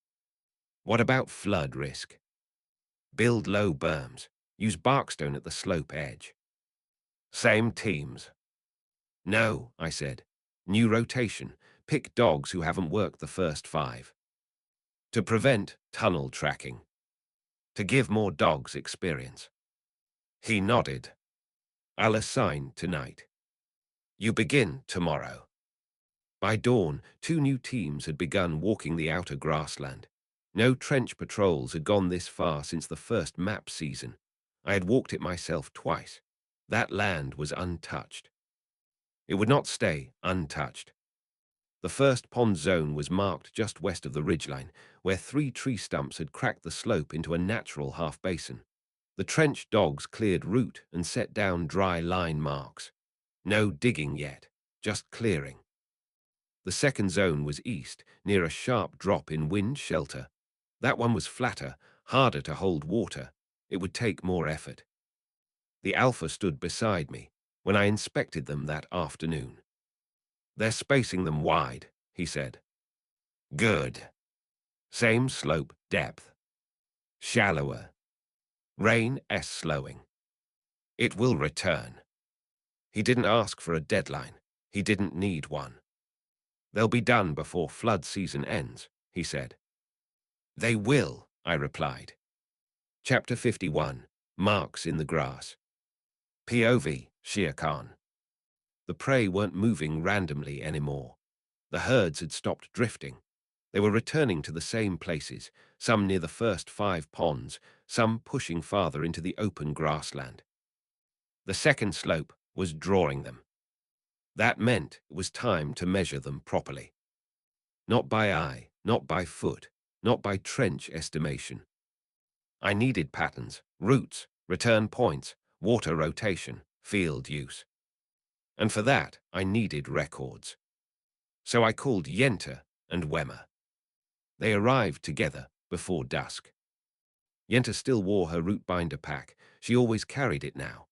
"What about flood risk?" "Build low berms. Use barkstone at the slope edge." "Same teams?" "No," I said. "New rotation. Pick dogs who haven't worked the first 5. To prevent tunnel tracking. To give more dogs experience." He nodded. "I'll assign tonight. You begin tomorrow." By dawn, 2 new teams had begun walking the outer grassland. No trench patrols had gone this far since the first map season. I had walked it myself twice. That land was untouched. It would not stay untouched. The first pond zone was marked just west of the ridgeline, where 3 tree stumps had cracked the slope into a natural half-basin. The trench dogs cleared route and set down dry line marks. No digging yet, just clearing. The second zone was east, near a sharp drop in wind shelter. That one was flatter, harder to hold water. It would take more effort. The alpha stood beside me when I inspected them that afternoon. "They're spacing them wide," he said. "Good. Same slope depth. Shallower. Rain S slowing. It will return." He didn't ask for a deadline. He didn't need one. "They'll be done before flood season ends," he said. "They will," I replied. Chapter 51, Marks in the Grass. POV, Shere Khan. The prey weren't moving randomly anymore. The herds had stopped drifting. They were returning to the same places, some near the first 5 ponds, some pushing farther into the open grassland. The second slope was drawing them. That meant it was time to measure them properly. Not by eye, not by foot, not by trench estimation. I needed patterns, routes, return points, water rotation, field use. And for that, I needed records. So I called Yenta and Wemmer. They arrived together before dusk. Yenta still wore her root binder pack. She always carried it now.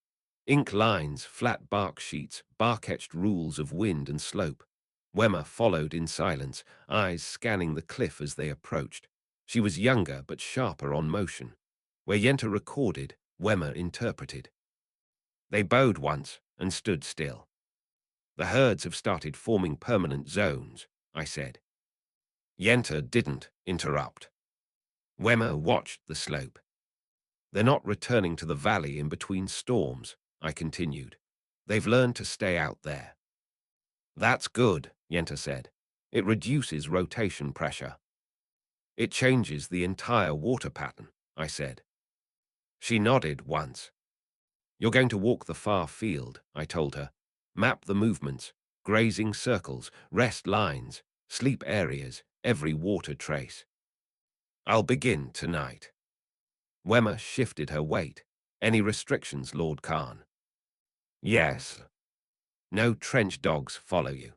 Ink lines, flat bark sheets, bark-etched rules of wind and slope. Wemmer followed in silence, eyes scanning the cliff as they approached. She was younger but sharper on motion. Where Yenta recorded, Wemmer interpreted. They bowed once and stood still. "The herds have started forming permanent zones," I said. Yenta didn't interrupt. Wemmer watched the slope. "They're not returning to the valley in between storms," I continued. "They've learned to stay out there." "That's good," Yenta said. "It reduces rotation pressure." "It changes the entire water pattern," I said. She nodded once. "You're going to walk the far field," I told her. "Map the movements, grazing circles, rest lines, sleep areas, every water trace." "I'll begin tonight." Wemmer shifted her weight. "Any restrictions, Lord Khan?" "Yes. No trench dogs follow you."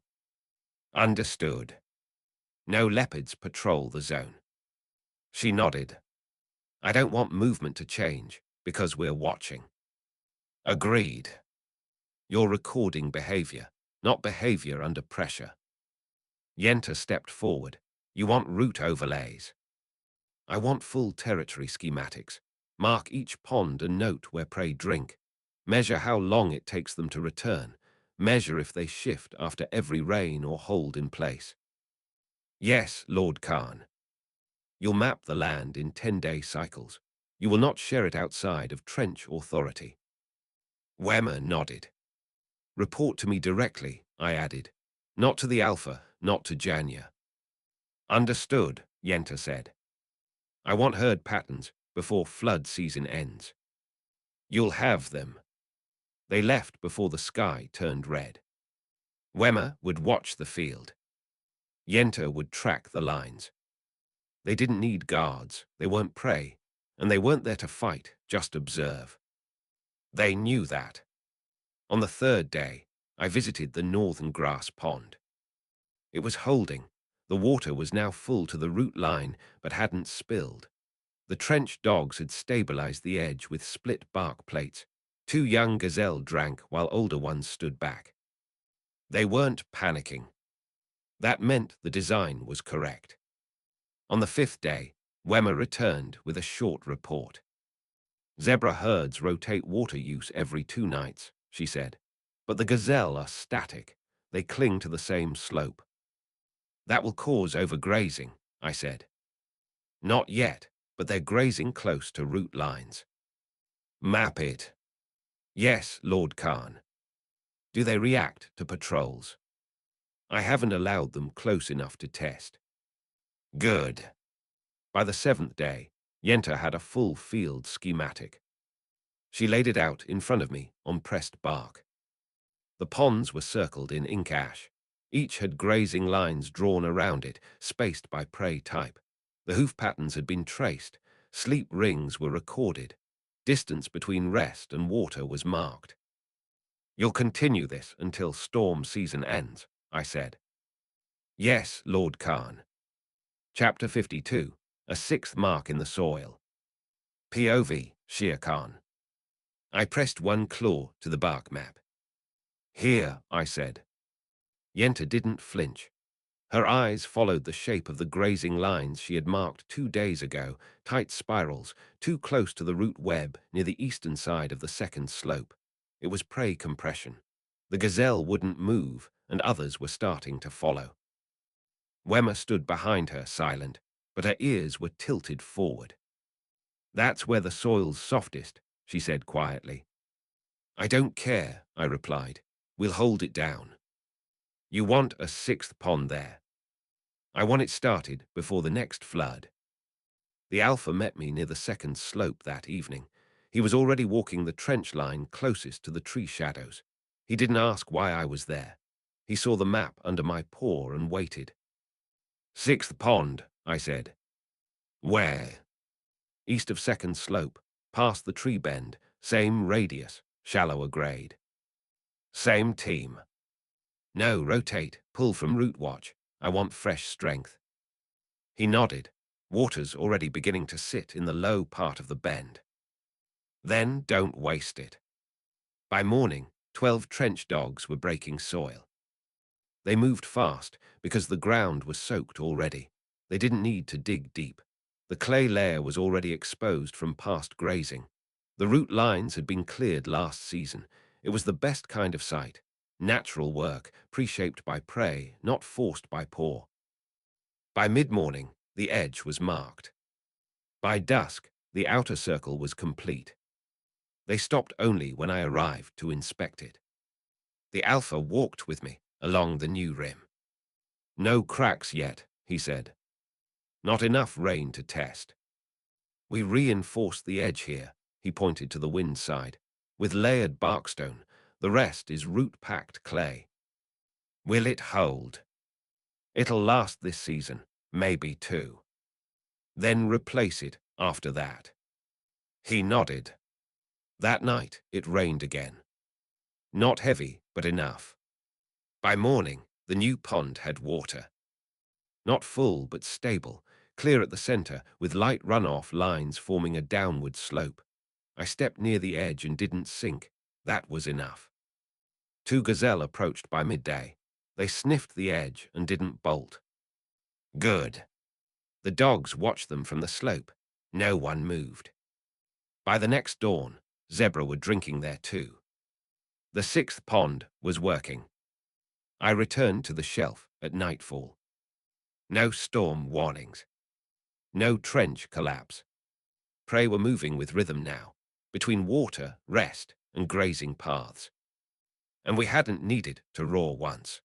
"Understood." "No leopards patrol the zone." She nodded. "I don't want movement to change, because we're watching." "Agreed." "You're recording behavior, not behavior under pressure." Yenta stepped forward. "You want route overlays?" "I want full territory schematics. Mark each pond and note where prey drink. Measure how long it takes them to return. Measure if they shift after every rain or hold in place." "Yes, Lord Khan." You'll map the land in 10-day cycles. You will not share it outside of trench authority. Wemmer nodded. Report to me directly, I added. Not to the Alpha, not to Janya. Understood, Yenta said. I want herd patterns before flood season ends. You'll have them. They left before the sky turned red. Wemmer would watch the field. Yenta would track the lines. They didn't need guards, they weren't prey, and they weren't there to fight, just observe. They knew that. On the third day, I visited the northern grass pond. It was holding. The water was now full to the root line, but hadn't spilled. The trench dogs had stabilized the edge with split bark plates. 2 young gazelle drank while older ones stood back. They weren't panicking. That meant the design was correct. On the 5th day, Wemmer returned with a short report. Zebra herds rotate water use every 2 nights, she said. But the gazelle are static. They cling to the same slope. That will cause overgrazing, I said. Not yet, but they're grazing close to root lines. Map it. Yes, Lord Khan. Do they react to patrols? I haven't allowed them close enough to test. Good. By the 7th day, Yenta had a full field schematic. She laid it out in front of me on pressed bark. The ponds were circled in ink ash. Each had grazing lines drawn around it, spaced by prey type. The hoof patterns had been traced. Sleep rings were recorded. Distance between rest and water was marked. You'll continue this until storm season ends, I said. Yes, Lord Khan. Chapter 52, a 6th mark in the soil. POV, Shere Khan. I pressed one claw to the bark map. Here, I said. Yenta didn't flinch. Her eyes followed the shape of the grazing lines she had marked 2 days ago, tight spirals, too close to the root web near the eastern side of the 2nd slope. It was prey compression. The gazelle wouldn't move, and others were starting to follow. Wemmer stood behind her, silent, but her ears were tilted forward. That's where the soil's softest, she said quietly. I don't care, I replied. We'll hold it down. You want a 6th pond there. I want it started before the next flood. The Alpha met me near the 2nd slope that evening. He was already walking the trench line closest to the tree shadows. He didn't ask why I was there. He saw the map under my paw and waited. 6th pond, I said. Where? East of 2nd slope, past the tree bend, same radius, shallower grade. Same team. No, rotate, pull from root watch. I want fresh strength. He nodded. Water's already beginning to sit in the low part of the bend. Then don't waste it. By morning, 12 trench dogs were breaking soil. They moved fast because the ground was soaked already. They didn't need to dig deep. The clay layer was already exposed from past grazing. The root lines had been cleared last season. It was the best kind of site. Natural work, pre-shaped by prey, not forced by paw. By mid-morning, the edge was marked. By dusk, the outer circle was complete. They stopped only when I arrived to inspect it. The Alpha walked with me along the new rim. No cracks yet, he said. Not enough rain to test. We reinforced the edge here, he pointed to the wind side, with layered barkstone. The rest is root-packed clay. Will it hold? It'll last this season, maybe 2. Then replace it after that. He nodded. That night, it rained again. Not heavy, but enough. By morning, the new pond had water. Not full, but stable, clear at the center, with light runoff lines forming a downward slope. I stepped near the edge and didn't sink. That was enough. 2 gazelle approached by midday. They sniffed the edge and didn't bolt. Good. The dogs watched them from the slope. No one moved. By the next dawn, zebra were drinking there too. The 6th pond was working. I returned to the shelf at nightfall. No storm warnings. No trench collapse. Prey were moving with rhythm now, between water, rest, and grazing paths. And we hadn't needed to roar once.